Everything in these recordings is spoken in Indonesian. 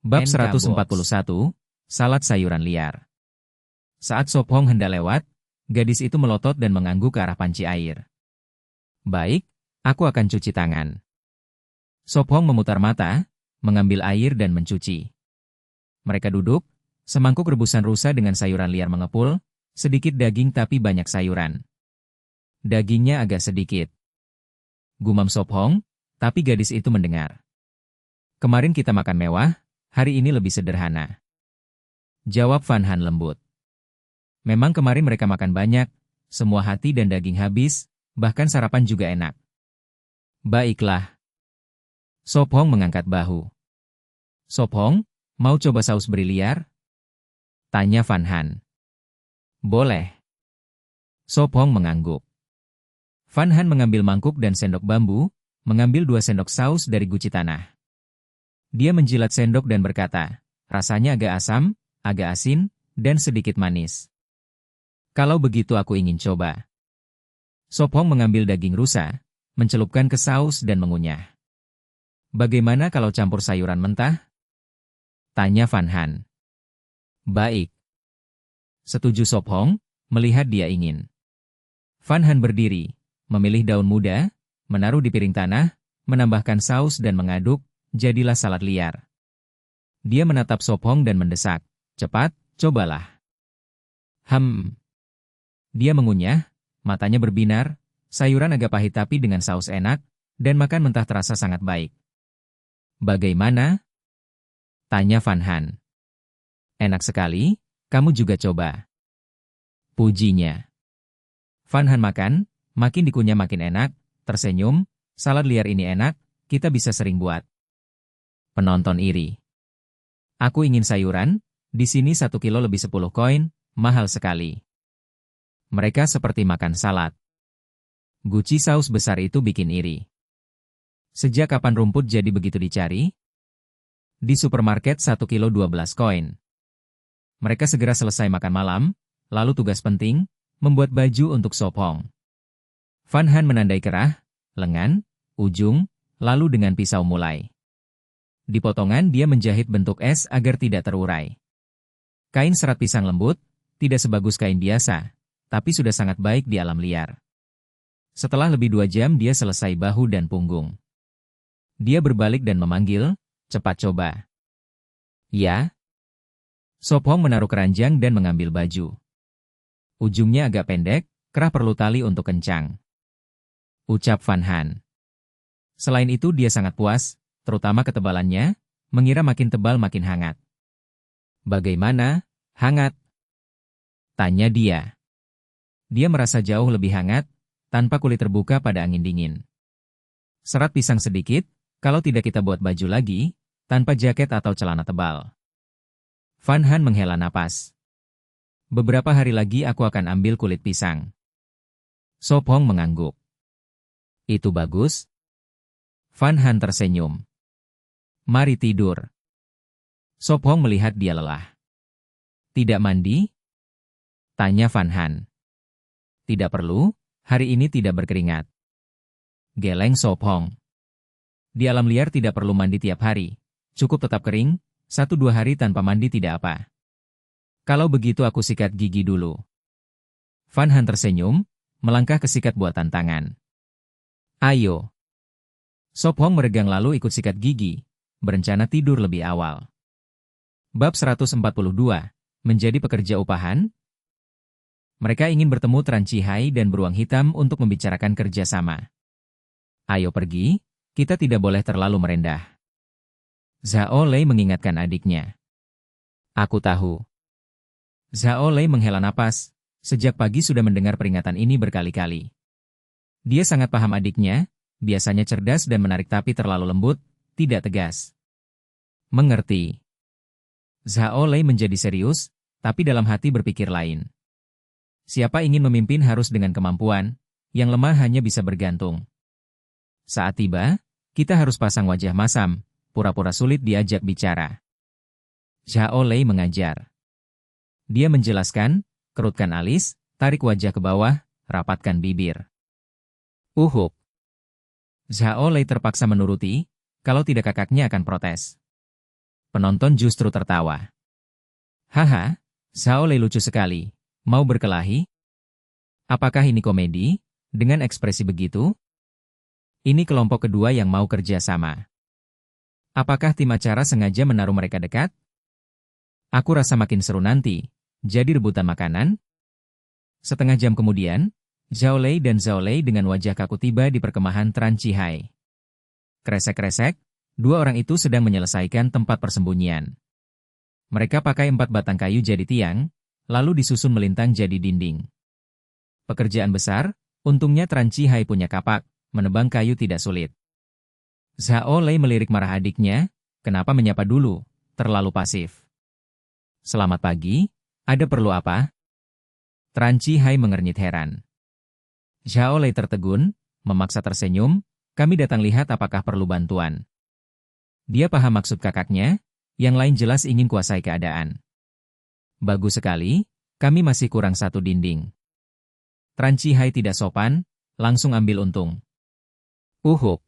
Bab NK 141, Salad Sayuran Liar. Saat Sop Hong hendak lewat, gadis itu melotot dan mengangguk ke arah panci air. Baik, aku akan cuci tangan. Sop Hong memutar mata, mengambil air dan mencuci. Mereka duduk, semangkuk rebusan rusa dengan sayuran liar mengepul, sedikit daging tapi banyak sayuran. Dagingnya agak sedikit. Gumam Sop Hong, tapi gadis itu mendengar. Kemarin kita makan mewah, hari ini lebih sederhana. Jawab Van Han lembut. Memang kemarin mereka makan banyak, semua hati dan daging habis, bahkan sarapan juga enak. Baiklah. Sop Hong mengangkat bahu. Sop Hong, mau coba saus briliar? Tanya Van Han. Boleh. Sop Hong mengangguk. Van Han mengambil mangkuk dan sendok bambu, mengambil 2 sendok saus dari guci tanah. Dia menjilat sendok dan berkata, rasanya agak asam, agak asin, dan sedikit manis. Kalau begitu aku ingin coba. Sop Hong mengambil daging rusa, mencelupkan ke saus dan mengunyah. Bagaimana kalau campur sayuran mentah? Tanya Van Han. Baik. Setuju Sop Hong, melihat dia ingin. Van Han berdiri, memilih daun muda, menaruh di piring tanah, menambahkan saus dan mengaduk, jadilah salad liar. Dia menatap Sop Hong dan mendesak, cepat, cobalah. Dia mengunyah, matanya berbinar, sayuran agak pahit tapi dengan saus enak, dan makan mentah terasa sangat baik. Bagaimana? Tanya Van Han. Enak sekali, kamu juga coba. Pujinya. Van Han makan, makin dikunyah makin enak, tersenyum, salad liar ini enak, kita bisa sering buat. Penonton iri. Aku ingin sayuran, di sini 1 kilo lebih 10 koin, mahal sekali. Mereka seperti makan salad. Guci saus besar itu bikin iri. Sejak kapan rumput jadi begitu dicari? Di supermarket 1 kilo 12 koin. Mereka segera selesai makan malam, lalu tugas penting, membuat baju untuk Sop Hong. Van Han menandai kerah, lengan, ujung, lalu dengan pisau mulai. Di potongan dia menjahit bentuk S agar tidak terurai. Kain serat pisang lembut, tidak sebagus kain biasa, tapi sudah sangat baik di alam liar. Setelah lebih 2 jam dia selesai bahu dan punggung. Dia berbalik dan memanggil, cepat coba. Ya. Sop Hong menaruh keranjang dan mengambil baju. Ujungnya agak pendek, kerah perlu tali untuk kencang. Ucap Van Han. Selain itu dia sangat puas, terutama ketebalannya, mengira makin tebal makin hangat. Bagaimana, hangat? Tanya dia. Dia merasa jauh lebih hangat, tanpa kulit terbuka pada angin dingin. Serat pisang sedikit, kalau tidak kita buat baju lagi, tanpa jaket atau celana tebal. Van Han menghela napas. Beberapa hari lagi aku akan ambil kulit pisang. Sop Hong mengangguk. Itu bagus. Van Han tersenyum. Mari tidur. Sop Hong melihat dia lelah. Tidak mandi? Tanya Van Han. Tidak perlu, hari ini tidak berkeringat. Geleng Sop Hong. Di alam liar tidak perlu mandi tiap hari. Cukup tetap kering, 1-2 hari tanpa mandi tidak apa. Kalau begitu aku sikat gigi dulu. Van Han tersenyum, melangkah ke sikat buatan tangan. Ayo. Sop Hong meregang lalu ikut sikat gigi, berencana tidur lebih awal. Bab 142, menjadi pekerja upahan. Mereka ingin bertemu Tran Chihai dan Beruang Hitam untuk membicarakan kerjasama. Ayo pergi, kita tidak boleh terlalu merendah. Zhao Lei mengingatkan adiknya. Aku tahu. Zhao Lei menghela napas, sejak pagi sudah mendengar peringatan ini berkali-kali. Dia sangat paham adiknya, biasanya cerdas dan menarik tapi terlalu lembut, tidak tegas. Mengerti. Zhao Lei menjadi serius, tapi dalam hati berpikir lain. Siapa ingin memimpin harus dengan kemampuan, yang lemah hanya bisa bergantung. Saat tiba, kita harus pasang wajah masam, pura-pura sulit diajak bicara. Zhao Lei mengajar. Dia menjelaskan, kerutkan alis, tarik wajah ke bawah, rapatkan bibir. Uhuk. Zhao Lei terpaksa menuruti, kalau tidak kakaknya akan protes. Penonton justru tertawa. Haha, Zhao Lei lucu sekali. Mau berkelahi? Apakah ini komedi? Dengan ekspresi begitu? Ini kelompok kedua yang mau kerja sama. Apakah tim acara sengaja menaruh mereka dekat? Aku rasa makin seru nanti. Jadi rebutan makanan? Setengah jam kemudian, Zhao Lei dan Zhao Lei dengan wajah kaku tiba di perkemahan Tran Chihai. Kresek-kresek, dua orang itu sedang menyelesaikan tempat persembunyian. Mereka pakai 4 batang kayu jadi tiang, lalu disusun melintang jadi dinding. Pekerjaan besar, untungnya Tran Chihai punya kapak, menebang kayu tidak sulit. Zhao Lei melirik marah adiknya, kenapa menyapa dulu, terlalu pasif. Selamat pagi, ada perlu apa? Tran Chihai mengernyit heran. Zhao Lei tertegun, memaksa tersenyum, kami datang lihat apakah perlu bantuan. Dia paham maksud kakaknya, yang lain jelas ingin kuasai keadaan. Bagus sekali, kami masih kurang 1 dinding. Tran Chihai tidak sopan, langsung ambil untung. Uhuk.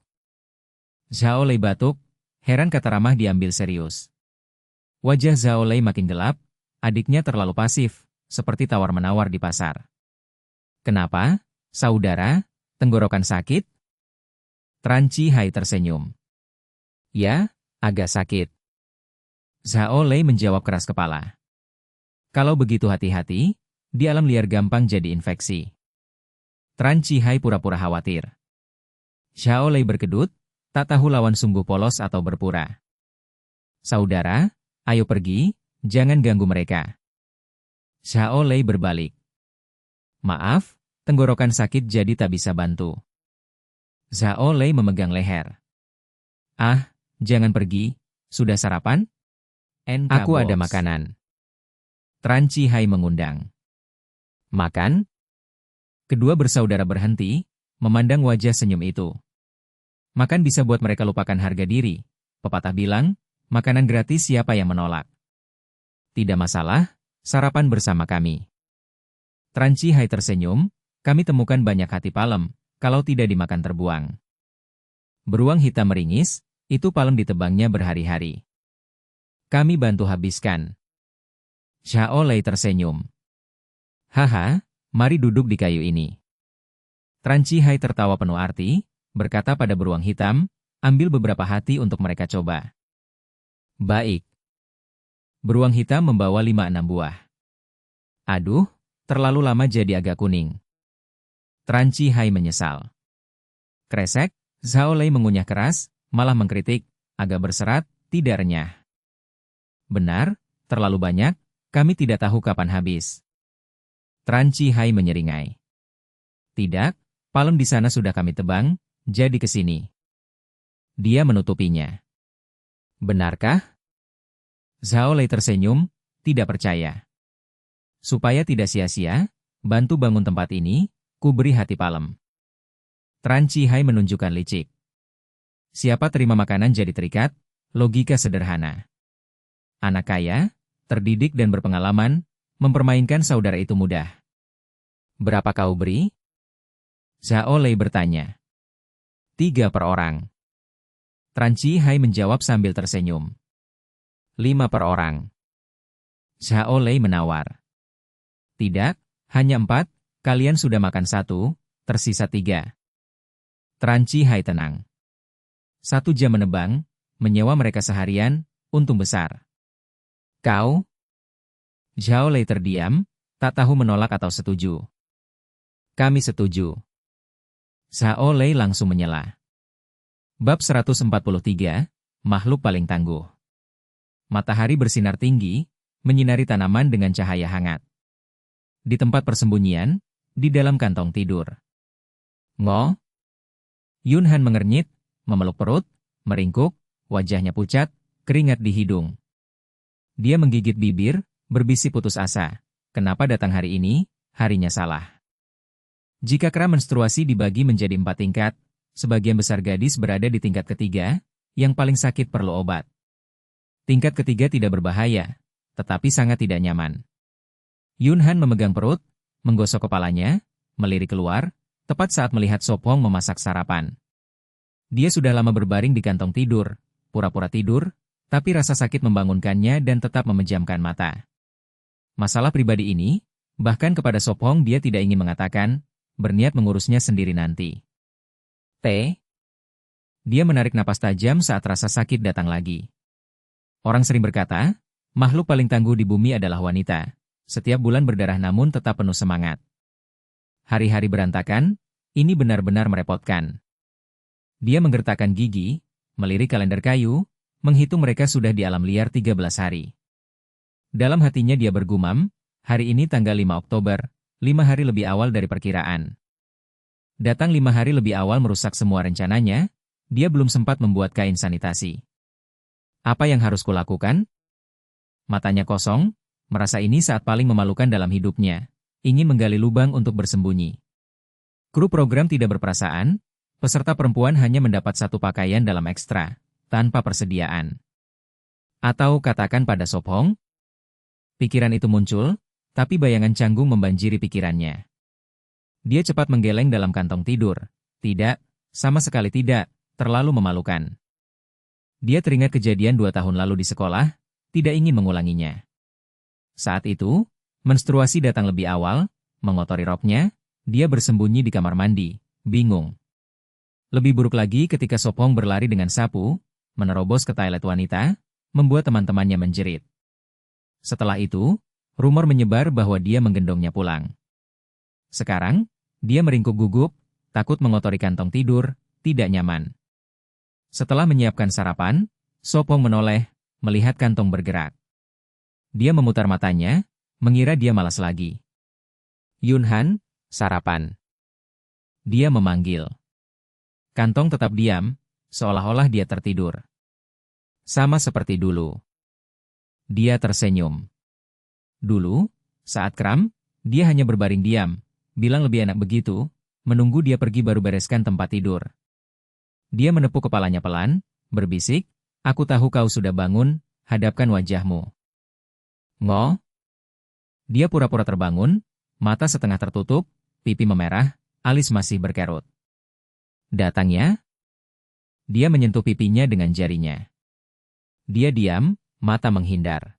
Zhao Lei batuk, heran kata ramah diambil serius. Wajah Zhao Lei makin gelap, adiknya terlalu pasif, seperti tawar-menawar di pasar. Kenapa, saudara, tenggorokan sakit? Tran Chihai tersenyum. Ya, agak sakit. Zhao Lei menjawab keras kepala. Kalau begitu hati-hati, di alam liar gampang jadi infeksi. Tran Chihai pura-pura khawatir. Zhao Lei berkedut, tak tahu lawan sungguh polos atau berpura. Saudara, ayo pergi, jangan ganggu mereka. Zhao Lei berbalik. Maaf, tenggorokan sakit jadi tak bisa bantu. Zhao Lei memegang leher. Ah, jangan pergi, sudah sarapan? Aku ada makanan. Tran Chihai mengundang. Makan? Kedua bersaudara berhenti, memandang wajah senyum itu. Makan bisa buat mereka lupakan harga diri. Pepatah bilang, makanan gratis siapa yang menolak? Tidak masalah, sarapan bersama kami. Tran Chihai tersenyum, kami temukan banyak hati palem, kalau tidak dimakan terbuang. Beruang hitam meringis, itu palem ditebangnya berhari-hari. Kami bantu habiskan. Zhao Lei tersenyum. Haha, mari duduk di kayu ini. Tran Chihai tertawa penuh arti, berkata pada beruang hitam, ambil beberapa hati untuk mereka coba. Baik. Beruang hitam membawa 5-6 buah. Aduh, terlalu lama jadi agak kuning. Tran Chihai menyesal. Kresek, Zhao Lei mengunyah keras, malah mengkritik, agak berserat, tidak renyah. Benar, terlalu banyak, kami tidak tahu kapan habis. Tran Chihai menyeringai. Tidak, palem di sana sudah kami tebang, jadi ke sini. Dia menutupinya. Benarkah? Zhao Lei tersenyum, tidak percaya. Supaya tidak sia-sia, bantu bangun tempat ini, ku beri hati palem. Tran Chihai menunjukkan licik. Siapa terima makanan jadi terikat, logika sederhana. Anak kaya, terdidik dan berpengalaman, mempermainkan saudara itu mudah. Berapa kau beri? Zhao Lei bertanya. 3 per orang. Tran Chihai menjawab sambil tersenyum. 5 per orang. Zhao Lei menawar. Tidak, hanya 4, kalian sudah makan 1, tersisa 3. Tran Chihai tenang. 1 jam menebang, menyewa mereka seharian, untung besar. Kau? Zhao Lei terdiam, tak tahu menolak atau setuju. Kami setuju. Zhao Lei langsung menyela. Bab 143, Makhluk Paling Tangguh. Matahari bersinar tinggi, menyinari tanaman dengan cahaya hangat. Di tempat persembunyian, di dalam kantong tidur. Ngo? Yun Han mengernyit, memeluk perut, meringkuk, wajahnya pucat, keringat di hidung. Dia menggigit bibir, berbisik putus asa. Kenapa datang hari ini? Harinya salah. Jika kera menstruasi dibagi menjadi 4 tingkat, sebagian besar gadis berada di tingkat ketiga, yang paling sakit perlu obat. Tingkat ketiga tidak berbahaya, tetapi sangat tidak nyaman. Yun Han memegang perut, menggosok kepalanya, melirik keluar, tepat saat melihat Sop Hong memasak sarapan. Dia sudah lama berbaring di kantong tidur, pura-pura tidur, Tapi rasa sakit membangunkannya dan tetap memejamkan mata. Masalah pribadi ini, bahkan kepada Sophong dia tidak ingin mengatakan, berniat mengurusnya sendiri nanti. Dia menarik napas tajam saat rasa sakit datang lagi. Orang sering berkata, makhluk paling tangguh di bumi adalah wanita. Setiap bulan berdarah namun tetap penuh semangat. Hari-hari berantakan, ini benar-benar merepotkan. Dia menggertakkan gigi, melirik kalender kayu, menghitung mereka sudah di alam liar 13 hari. Dalam hatinya dia bergumam, hari ini tanggal 5 Oktober, 5 hari lebih awal dari perkiraan. Datang 5 hari lebih awal merusak semua rencananya, dia belum sempat membuat kain sanitasi. Apa yang harus kulakukan? Matanya kosong, merasa ini saat paling memalukan dalam hidupnya, ingin menggali lubang untuk bersembunyi. Kru program tidak berperasaan, peserta perempuan hanya mendapat satu pakaian dalam ekstra, tanpa persediaan. Atau katakan pada Sophong? Pikiran itu muncul, tapi bayangan canggung membanjiri pikirannya. Dia cepat menggeleng dalam kantong tidur. Tidak, sama sekali tidak, terlalu memalukan. Dia teringat kejadian 2 tahun lalu di sekolah, tidak ingin mengulanginya. Saat itu, menstruasi datang lebih awal, mengotori roknya, dia bersembunyi di kamar mandi, bingung. Lebih buruk lagi ketika Sophong berlari dengan sapu, menerobos ke toilet wanita, membuat teman-temannya menjerit. Setelah itu, rumor menyebar bahwa dia menggendongnya pulang. Sekarang, dia meringkuk gugup, takut mengotori kantong tidur, tidak nyaman. Setelah menyiapkan sarapan, Sophong menoleh, melihat kantong bergerak. Dia memutar matanya, mengira dia malas lagi. Yunhan, sarapan. Dia memanggil. Kantong tetap diam, seolah-olah dia tertidur. Sama seperti dulu. Dia tersenyum. Dulu, saat kram, dia hanya berbaring diam, bilang lebih enak begitu, menunggu dia pergi baru bereskan tempat tidur. Dia menepuk kepalanya pelan, berbisik, aku tahu kau sudah bangun, hadapkan wajahmu. Ngo? Dia pura-pura terbangun, mata setengah tertutup, pipi memerah, alis masih berkerut. Datangnya? Dia menyentuh pipinya dengan jarinya. Dia diam, mata menghindar.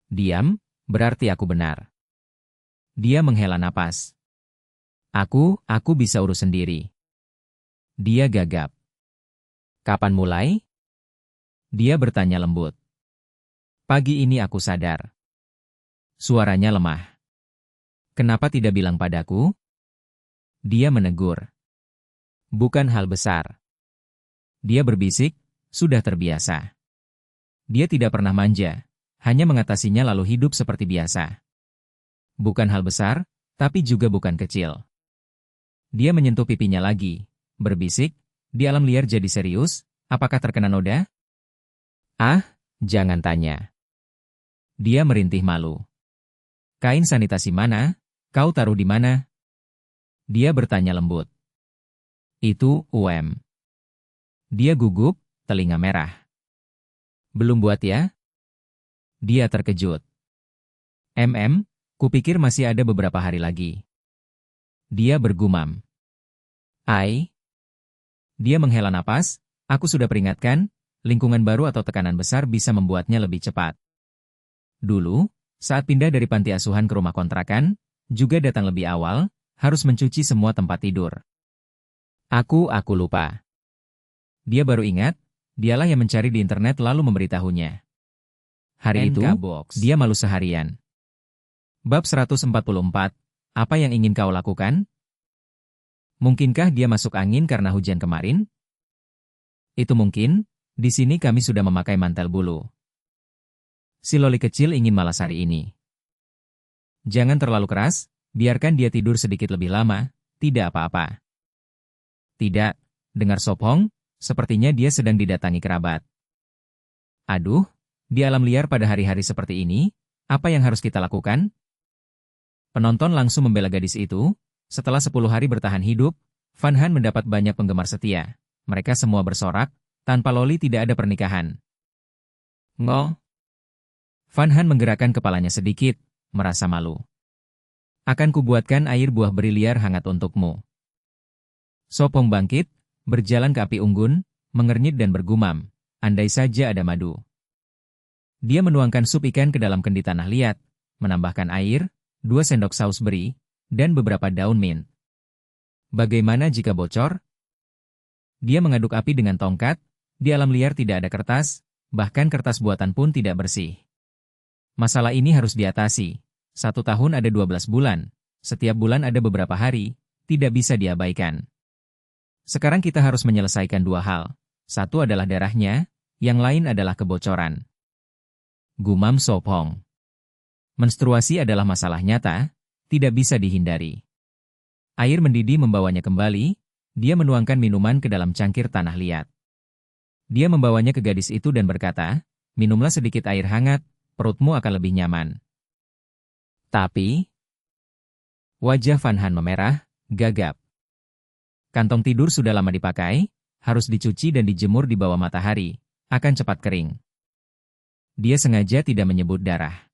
Diam, berarti aku benar. Dia menghela napas. Aku bisa urus sendiri. Dia gagap. Kapan mulai? Dia bertanya lembut. Pagi ini aku sadar. Suaranya lemah. Kenapa tidak bilang padaku? Dia menegur. Bukan hal besar. Dia berbisik, sudah terbiasa. Dia tidak pernah manja, hanya mengatasinya lalu hidup seperti biasa. Bukan hal besar, tapi juga bukan kecil. Dia menyentuh pipinya lagi, berbisik, di alam liar jadi serius, apakah terkena noda? Ah, jangan tanya. Dia merintih malu. Kain sanitasi mana? Kau taruh di mana? Dia bertanya lembut. Itu, Dia gugup, telinga merah. Belum buat ya? Dia terkejut. Kupikir masih ada beberapa hari lagi. Dia bergumam. Dia menghela napas, aku sudah peringatkan, lingkungan baru atau tekanan besar bisa membuatnya lebih cepat. Dulu, saat pindah dari panti asuhan ke rumah kontrakan, juga datang lebih awal, harus mencuci semua tempat tidur. Aku lupa. Dia baru ingat, dialah yang mencari di internet lalu memberitahunya. Hari itu, dia malu seharian. Bab 144, apa yang ingin kau lakukan? Mungkinkah dia masuk angin karena hujan kemarin? Itu mungkin, di sini kami sudah memakai mantel bulu. Si loli kecil ingin malas hari ini. Jangan terlalu keras, biarkan dia tidur sedikit lebih lama, tidak apa-apa. Tidak, dengar Sophong, sepertinya dia sedang didatangi kerabat. Aduh, di alam liar pada hari-hari seperti ini, apa yang harus kita lakukan? Penonton langsung membela gadis itu. Setelah 10 hari bertahan hidup, Van Han mendapat banyak penggemar setia. Mereka semua bersorak, tanpa loli tidak ada pernikahan. Ngo. Van Han menggerakkan kepalanya sedikit, merasa malu. Akan kubuatkan air buah briliar hangat untukmu. Sophong bangkit, berjalan ke api unggun, mengernyit dan bergumam, andai saja ada madu. Dia menuangkan sup ikan ke dalam kendi tanah liat, menambahkan air, 2 sendok saus beri, dan beberapa daun mint. Bagaimana jika bocor? Dia mengaduk api dengan tongkat, di alam liar tidak ada kertas, bahkan kertas buatan pun tidak bersih. Masalah ini harus diatasi. 1 tahun ada 12 bulan, setiap bulan ada beberapa hari, tidak bisa diabaikan. Sekarang kita harus menyelesaikan 2 hal. Satu adalah darahnya, yang lain adalah kebocoran. Gumam Sophong. Menstruasi adalah masalah nyata, tidak bisa dihindari. Air mendidih membawanya kembali, dia menuangkan minuman ke dalam cangkir tanah liat. Dia membawanya ke gadis itu dan berkata, minumlah sedikit air hangat, perutmu akan lebih nyaman. Tapi, wajah Van Han memerah, gagap. Kantong tidur sudah lama dipakai, harus dicuci dan dijemur di bawah matahari, akan cepat kering. Dia sengaja tidak menyebut darah.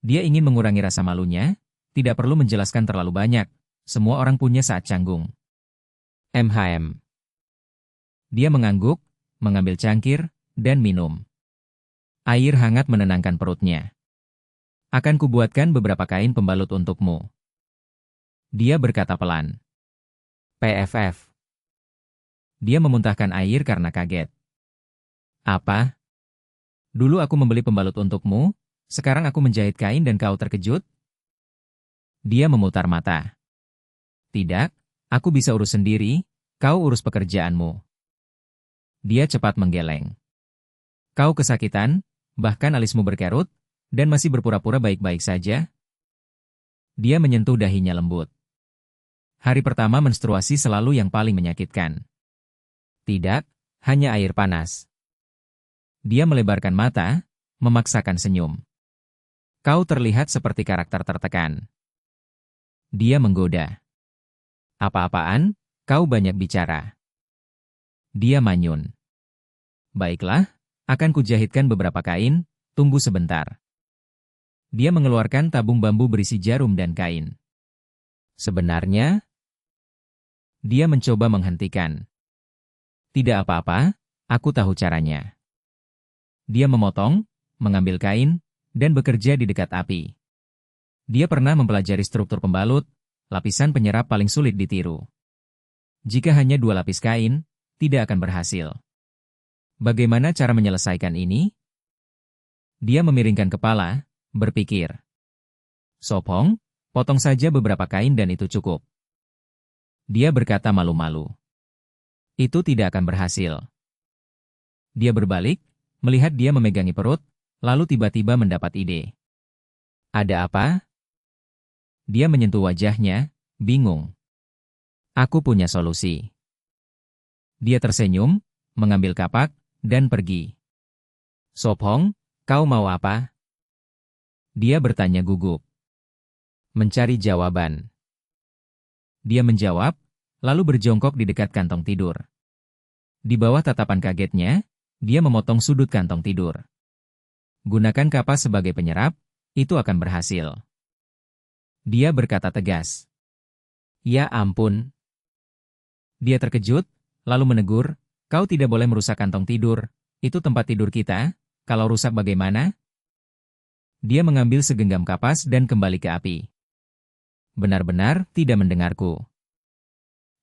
Dia ingin mengurangi rasa malunya, tidak perlu menjelaskan terlalu banyak, semua orang punya saat canggung. MHM. Dia mengangguk, mengambil cangkir, dan minum. Air hangat menenangkan perutnya. Akan kubuatkan beberapa kain pembalut untukmu. Dia berkata pelan. PFF. Dia memuntahkan air karena kaget. Apa? Dulu aku membeli pembalut untukmu, sekarang aku menjahit kain dan kau terkejut? Dia memutar mata. Tidak, aku bisa urus sendiri, kau urus pekerjaanmu. Dia cepat menggeleng. Kau kesakitan, bahkan alismu berkerut, dan masih berpura-pura baik-baik saja? Dia menyentuh dahinya lembut. Hari pertama menstruasi selalu yang paling menyakitkan. Tidak, hanya air panas. Dia melebarkan mata, memaksakan senyum. Kau terlihat seperti karakter tertekan. Dia menggoda. Apa-apaan, kau banyak bicara. Dia manyun. Baiklah, akan kujahitkan beberapa kain, tunggu sebentar. Dia mengeluarkan tabung bambu berisi jarum dan kain. Sebenarnya, dia mencoba menghentikan. Tidak apa-apa, aku tahu caranya. Dia memotong, mengambil kain, dan bekerja di dekat api. Dia pernah mempelajari struktur pembalut, lapisan penyerap paling sulit ditiru. Jika hanya 2 lapis kain, tidak akan berhasil. Bagaimana cara menyelesaikan ini? Dia memiringkan kepala, berpikir. Sophong, potong saja beberapa kain dan itu cukup. Dia berkata malu-malu. Itu tidak akan berhasil. Dia berbalik, melihat dia memegangi perut, lalu tiba-tiba mendapat ide. Ada apa? Dia menyentuh wajahnya, bingung. Aku punya solusi. Dia tersenyum, mengambil kapak, dan pergi. Sophong, kau mau apa? Dia bertanya gugup. Mencari jawaban. Dia menjawab, lalu berjongkok di dekat kantong tidur. Di bawah tatapan kagetnya, dia memotong sudut kantong tidur. Gunakan kapas sebagai penyerap, itu akan berhasil. Dia berkata tegas. Ya ampun. Dia terkejut, lalu menegur, kau tidak boleh merusak kantong tidur, itu tempat tidur kita, kalau rusak bagaimana? Dia mengambil segenggam kapas dan kembali ke api. Benar-benar tidak mendengarku.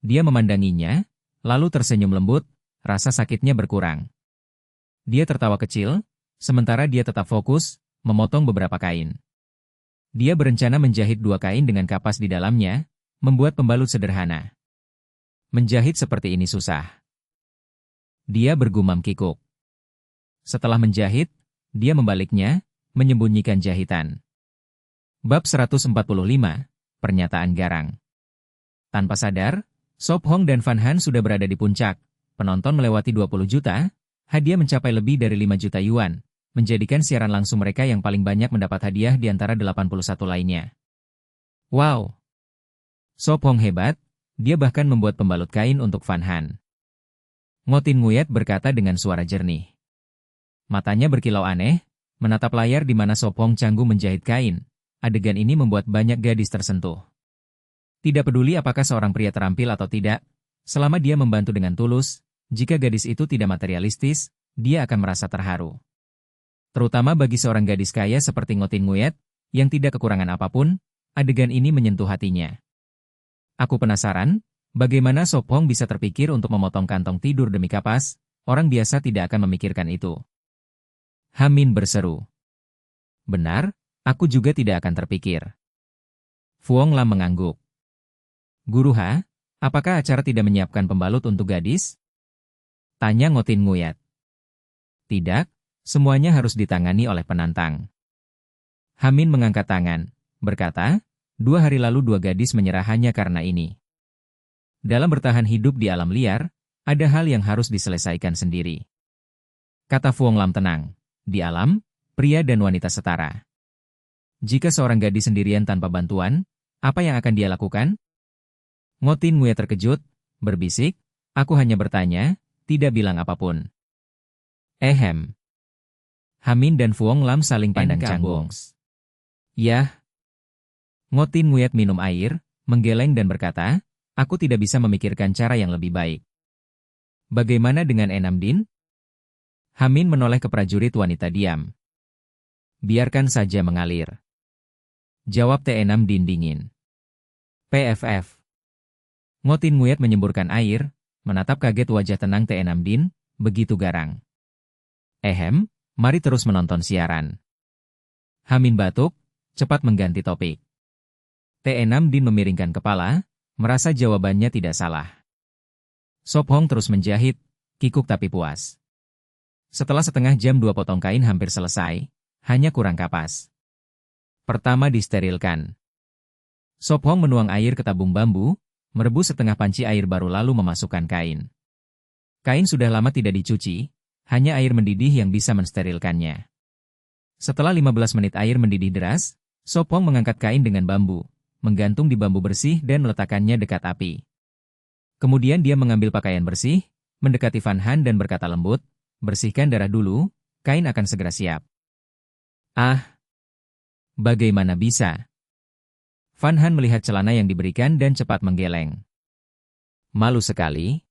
Dia memandanginya, lalu tersenyum lembut, rasa sakitnya berkurang. Dia tertawa kecil, sementara dia tetap fokus, memotong beberapa kain. Dia berencana menjahit 2 kain dengan kapas di dalamnya, membuat pembalut sederhana. Menjahit seperti ini susah. Dia bergumam kikuk. Setelah menjahit, dia membaliknya, menyembunyikan jahitan. Bab 145, Pernyataan Garang. Tanpa sadar, Sophong dan Van Han sudah berada di puncak, penonton melewati 20 juta, hadiah mencapai lebih dari 5 juta yuan, menjadikan siaran langsung mereka yang paling banyak mendapat hadiah di antara 81 lainnya. Wow! Sophong hebat, dia bahkan membuat pembalut kain untuk Van Han. Ngotin Nguyet berkata dengan suara jernih. Matanya berkilau aneh, menatap layar di mana Sophong canggung menjahit kain. Adegan ini membuat banyak gadis tersentuh. Tidak peduli apakah seorang pria terampil atau tidak, selama dia membantu dengan tulus, jika gadis itu tidak materialistis, dia akan merasa terharu. Terutama bagi seorang gadis kaya seperti Ngotin Nguyet, yang tidak kekurangan apapun, adegan ini menyentuh hatinya. Aku penasaran, bagaimana Sop Hong bisa terpikir untuk memotong kantong tidur demi kapas, orang biasa tidak akan memikirkan itu. Hamin berseru. Benar, aku juga tidak akan terpikir. Fuong Lam mengangguk. Guru Ha, apakah acara tidak menyiapkan pembalut untuk gadis? Tanya Ngotin Nguyet. Tidak, semuanya harus ditangani oleh penantang. Hamin mengangkat tangan, berkata, 2 hari lalu 2 gadis menyerah hanya karena ini. Dalam bertahan hidup di alam liar, ada hal yang harus diselesaikan sendiri. Kata Fuong Lam tenang, di alam, pria dan wanita setara. Jika seorang gadis sendirian tanpa bantuan, apa yang akan dia lakukan? Ngotin Nguyet terkejut, berbisik, aku hanya bertanya, tidak bilang apapun. Ehem. Hamin dan Fuong Lam saling pandang canggung. Yah. Ngotin Nguyet minum air, menggeleng dan berkata, aku tidak bisa memikirkan cara yang lebih baik. Bagaimana dengan Enam Din? Hamin menoleh ke prajurit wanita diam. Biarkan saja mengalir. Jawab Enam Din dingin. PFF. Ngotin Nguyet menyemburkan air, menatap kaget wajah tenang Enam Din, begitu garang. Ehem, mari terus menonton siaran. Hamin batuk, cepat mengganti topik. Enam Din memiringkan kepala, merasa jawabannya tidak salah. Sop Hong terus menjahit, kikuk tapi puas. Setelah setengah jam 2 potong kain hampir selesai, hanya kurang kapas. Pertama disterilkan. Sop Hong menuang air ke tabung bambu, merebus setengah panci air baru lalu memasukkan kain. Kain sudah lama tidak dicuci, hanya air mendidih yang bisa mensterilkannya. Setelah 15 menit air mendidih deras, Sop Hong mengangkat kain dengan bambu, menggantung di bambu bersih dan meletakkannya dekat api. Kemudian dia mengambil pakaian bersih, mendekati Van Han dan berkata lembut, bersihkan darah dulu, kain akan segera siap. Ah! Bagaimana bisa? Van Han melihat celana yang diberikan dan cepat menggeleng. Malu sekali.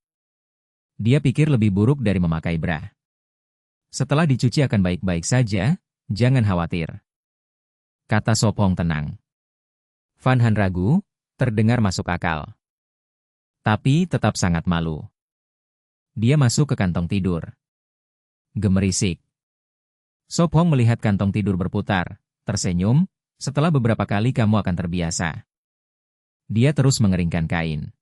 Dia pikir lebih buruk dari memakai bra. Setelah dicuci akan baik-baik saja, jangan khawatir. Kata Sop Hong tenang. Van Han ragu, terdengar masuk akal. Tapi tetap sangat malu. Dia masuk ke kantong tidur. Gemerisik. Sop Hong melihat kantong tidur berputar, tersenyum, setelah beberapa kali kamu akan terbiasa. Dia terus mengeringkan kain.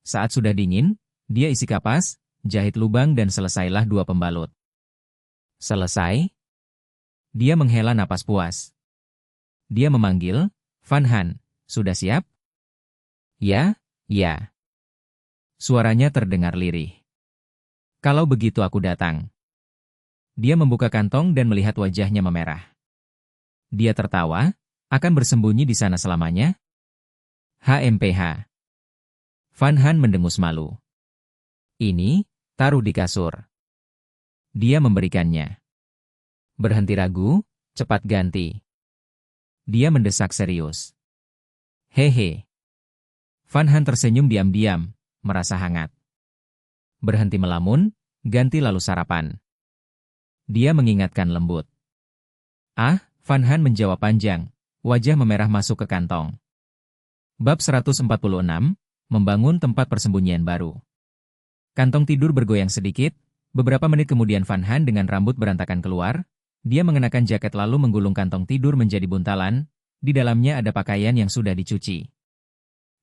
Saat sudah dingin, dia isi kapas, jahit lubang dan selesailah 2 pembalut. Selesai? Dia menghela napas puas. Dia memanggil, Van Han, sudah siap? Ya, ya. Suaranya terdengar lirih. Kalau begitu aku datang. Dia membuka kantong dan melihat wajahnya memerah. Dia tertawa, akan bersembunyi di sana selamanya? HMPH. Van Han mendengus malu. Ini, taruh di kasur. Dia memberikannya. Berhenti ragu, cepat ganti. Dia mendesak serius. Hehe. Van Han tersenyum diam-diam, merasa hangat. Berhenti melamun, ganti lalu sarapan. Dia mengingatkan lembut. Ah, Van Han menjawab panjang, wajah memerah masuk ke kantong. Bab 146, membangun tempat persembunyian baru. Kantong tidur bergoyang sedikit, beberapa menit kemudian Van Han dengan rambut berantakan keluar, dia mengenakan jaket lalu menggulung kantong tidur menjadi buntalan, di dalamnya ada pakaian yang sudah dicuci.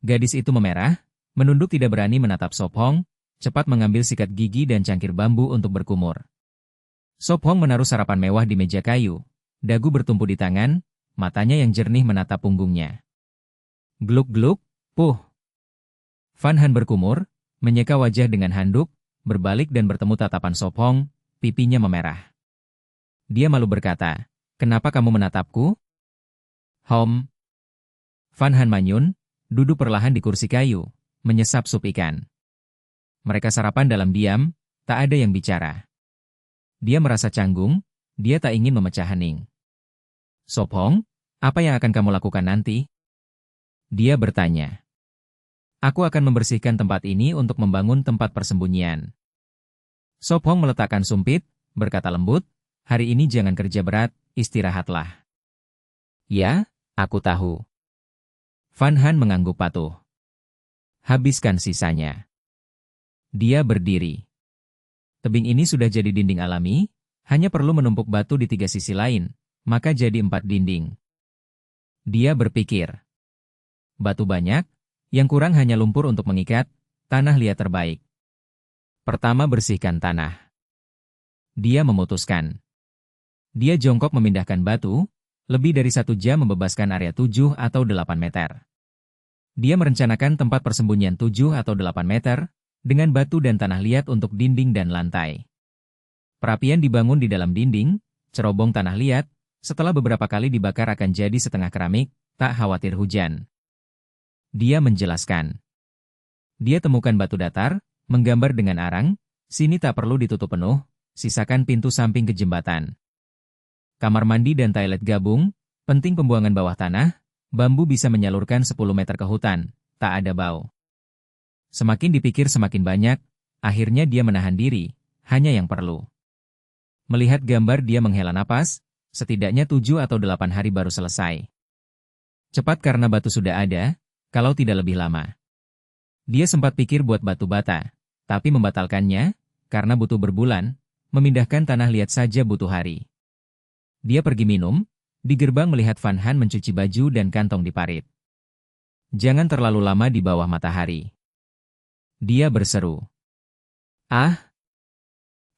Gadis itu memerah, menunduk tidak berani menatap Sop Hong, cepat mengambil sikat gigi dan cangkir bambu untuk berkumur. Sop Hong menaruh sarapan mewah di meja kayu, dagu bertumpu di tangan, matanya yang jernih menatap punggungnya. Gluk-gluk, puh. Van Han berkumur, menyeka wajah dengan handuk, berbalik dan bertemu tatapan Sop Hong, pipinya memerah. Dia malu berkata, kenapa kamu menatapku? Hom. Van Han manyun, duduk perlahan di kursi kayu, menyesap sup ikan. Mereka sarapan dalam diam, tak ada yang bicara. Dia merasa canggung, dia tak ingin memecah hening. Sop Hong, apa yang akan kamu lakukan nanti? Dia bertanya. Aku akan membersihkan tempat ini untuk membangun tempat persembunyian. Sop Hong meletakkan sumpit, berkata lembut, hari ini jangan kerja berat, istirahatlah. Ya, aku tahu. Van Han mengangguk patuh. Habiskan sisanya. Dia berdiri. Tebing ini sudah jadi dinding alami, hanya perlu menumpuk batu di 3 sisi lain, maka jadi 4 dinding. Dia berpikir. Batu banyak, yang kurang hanya lumpur untuk mengikat, tanah liat terbaik. Pertama bersihkan tanah. Dia memutuskan. Dia jongkok memindahkan batu, lebih dari 1 jam membebaskan area 7 atau 8 meter. Dia merencanakan tempat persembunyian 7 atau 8 meter, dengan batu dan tanah liat untuk dinding dan lantai. Perapian dibangun di dalam dinding, cerobong tanah liat, setelah beberapa kali dibakar akan jadi setengah keramik, tak khawatir hujan. Dia menjelaskan. Dia temukan batu datar, menggambar dengan arang, sini tak perlu ditutup penuh, sisakan pintu samping ke jembatan. Kamar mandi dan toilet gabung, penting pembuangan bawah tanah, bambu bisa menyalurkan 10 meter ke hutan, tak ada bau. Semakin dipikir semakin banyak, akhirnya dia menahan diri, hanya yang perlu. Melihat gambar dia menghela napas, setidaknya 7 atau 8 hari baru selesai. Cepat karena batu sudah ada, kalau tidak lebih lama. Dia sempat pikir buat batu bata, tapi membatalkannya, karena butuh berbulan, memindahkan tanah liat saja butuh hari. Dia pergi minum, di gerbang melihat Van Han mencuci baju dan kantong di parit. Jangan terlalu lama di bawah matahari. Dia berseru. Ah!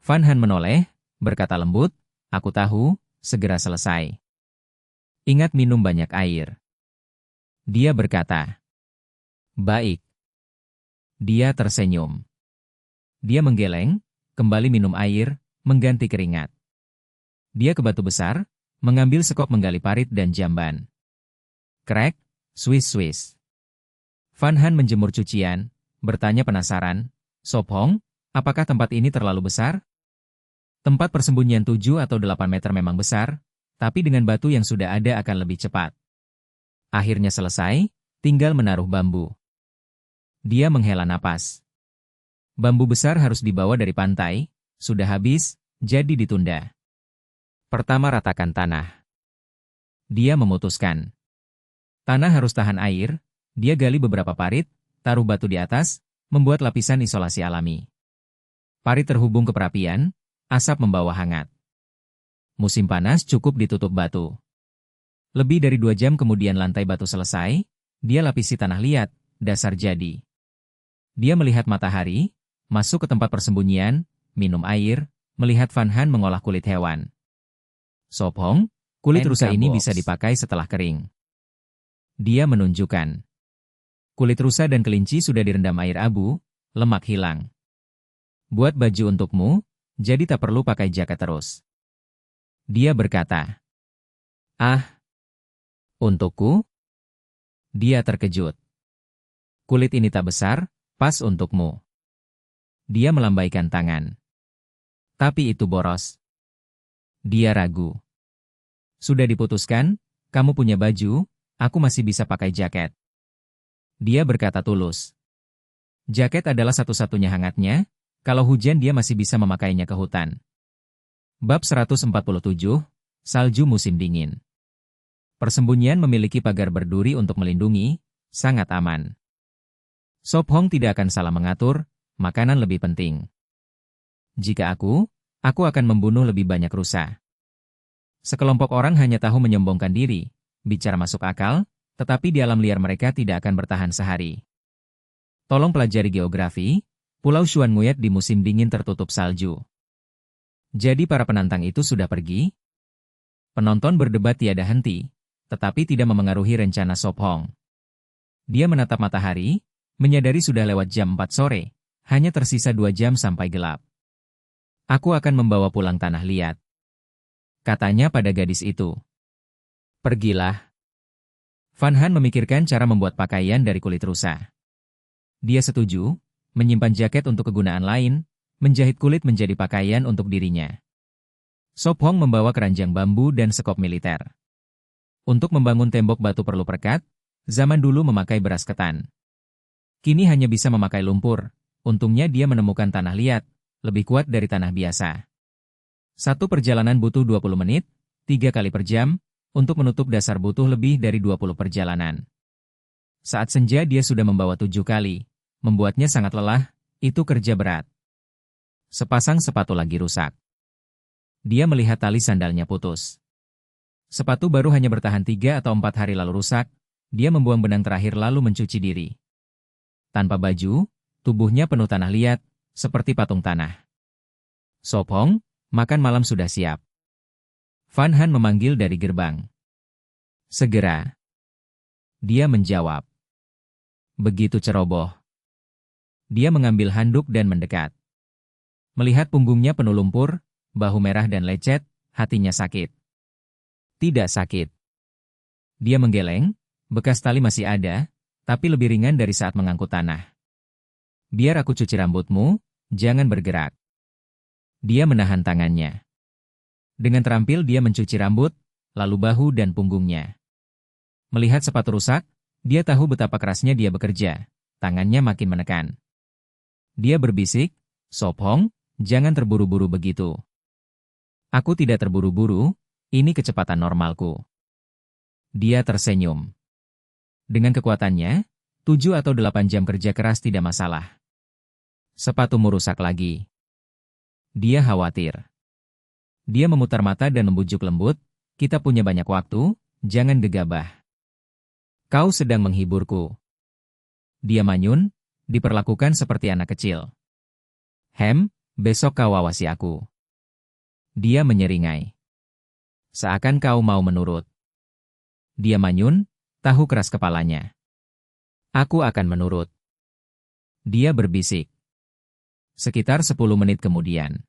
Van Han menoleh, berkata lembut, aku tahu, segera selesai. Ingat minum banyak air. Dia berkata. Baik. Dia tersenyum. Dia menggeleng, kembali minum air, mengganti keringat. Dia ke batu besar, mengambil sekop menggali parit dan jamban. Krek, swish-swish. Van Han menjemur cucian, bertanya penasaran, Sop Hong, apakah tempat ini terlalu besar? Tempat persembunyian 7 atau 8 meter memang besar, tapi dengan batu yang sudah ada akan lebih cepat. Akhirnya selesai, tinggal menaruh bambu. Dia menghela napas. Bambu besar harus dibawa dari pantai, sudah habis, jadi ditunda. Pertama ratakan tanah. Dia memutuskan. Tanah harus tahan air, dia gali beberapa parit, taruh batu di atas, membuat lapisan isolasi alami. Parit terhubung ke perapian, asap membawa hangat. Musim panas cukup ditutup batu. Lebih dari 2 jam kemudian lantai batu selesai, dia lapisi tanah liat, dasar jadi. Dia melihat matahari, masuk ke tempat persembunyian, minum air, melihat Van Han mengolah kulit hewan. Sop Hong, kulit rusa ini bisa dipakai setelah kering. Dia menunjukkan. Kulit rusa dan kelinci sudah direndam air abu, lemak hilang. Buat baju untukmu, jadi tak perlu pakai jaket terus. Dia berkata. Ah, untukku? Dia terkejut. Kulit ini tak besar, pas untukmu. Dia melambaikan tangan. Tapi itu boros. Dia ragu. Sudah diputuskan, kamu punya baju, aku masih bisa pakai jaket. Dia berkata tulus. Jaket adalah satu-satunya hangatnya, kalau hujan dia masih bisa memakainya ke hutan. Bab 147, Salju Musim Dingin. Persembunyian memiliki pagar berduri untuk melindungi, sangat aman. Sop Hong tidak akan salah mengatur, makanan lebih penting. Jika aku akan membunuh lebih banyak rusa. Sekelompok orang hanya tahu menyombongkan diri, bicara masuk akal, tetapi di alam liar mereka tidak akan bertahan sehari. Tolong pelajari geografi, Pulau Xuan Nguyet di musim dingin tertutup salju. Jadi para penantang itu sudah pergi? Penonton berdebat tiada henti, tetapi tidak memengaruhi rencana Sop Hong. Dia menatap matahari, menyadari sudah lewat jam 4 sore, hanya tersisa 2 jam sampai gelap. Aku akan membawa pulang tanah liat. Katanya pada gadis itu. Pergilah. Van Han memikirkan cara membuat pakaian dari kulit rusa. Dia setuju, menyimpan jaket untuk kegunaan lain, menjahit kulit menjadi pakaian untuk dirinya. Sop Hong membawa keranjang bambu dan sekop militer. Untuk membangun tembok batu perlu perkat, zaman dulu memakai beras ketan. Kini hanya bisa memakai lumpur, untungnya dia menemukan tanah liat, lebih kuat dari tanah biasa. Satu perjalanan butuh 20 menit, 3 kali per jam, untuk menutup dasar butuh lebih dari 20 perjalanan. Saat senja dia sudah membawa 7 kali, membuatnya sangat lelah, itu kerja berat. Sepasang sepatu lagi rusak. Dia melihat tali sandalnya putus. Sepatu baru hanya bertahan 3 atau 4 hari lalu rusak, dia membuang benang terakhir lalu mencuci diri. Tanpa baju, tubuhnya penuh tanah liat, seperti patung tanah. Sopong, makan malam sudah siap. Van Han memanggil dari gerbang. Segera. Dia menjawab. Begitu ceroboh. Dia mengambil handuk dan mendekat. Melihat punggungnya penuh lumpur, bahu merah dan lecet, hatinya sakit. Tidak sakit. Dia menggeleng, bekas tali masih ada, tapi lebih ringan dari saat mengangkut tanah. Biar aku cuci rambutmu, jangan bergerak. Dia menahan tangannya. Dengan terampil dia mencuci rambut, lalu bahu dan punggungnya. Melihat sepatu rusak, dia tahu betapa kerasnya dia bekerja. Tangannya makin menekan. Dia berbisik, Sopong, jangan terburu-buru begitu. Aku tidak terburu-buru, ini kecepatan normalku. Dia tersenyum. Dengan kekuatannya, 7 atau 8 jam kerja keras tidak masalah. Sepatumu rusak lagi. Dia khawatir. Dia memutar mata dan membujuk lembut, kita punya banyak waktu, jangan gegabah. Kau sedang menghiburku. Dia manyun, diperlakukan seperti anak kecil. Besok kau awasi aku. Dia menyeringai. Seakan kau mau menurut. Dia manyun, tahu keras kepalanya. Aku akan menurut. Dia berbisik. Sekitar 10 menit kemudian.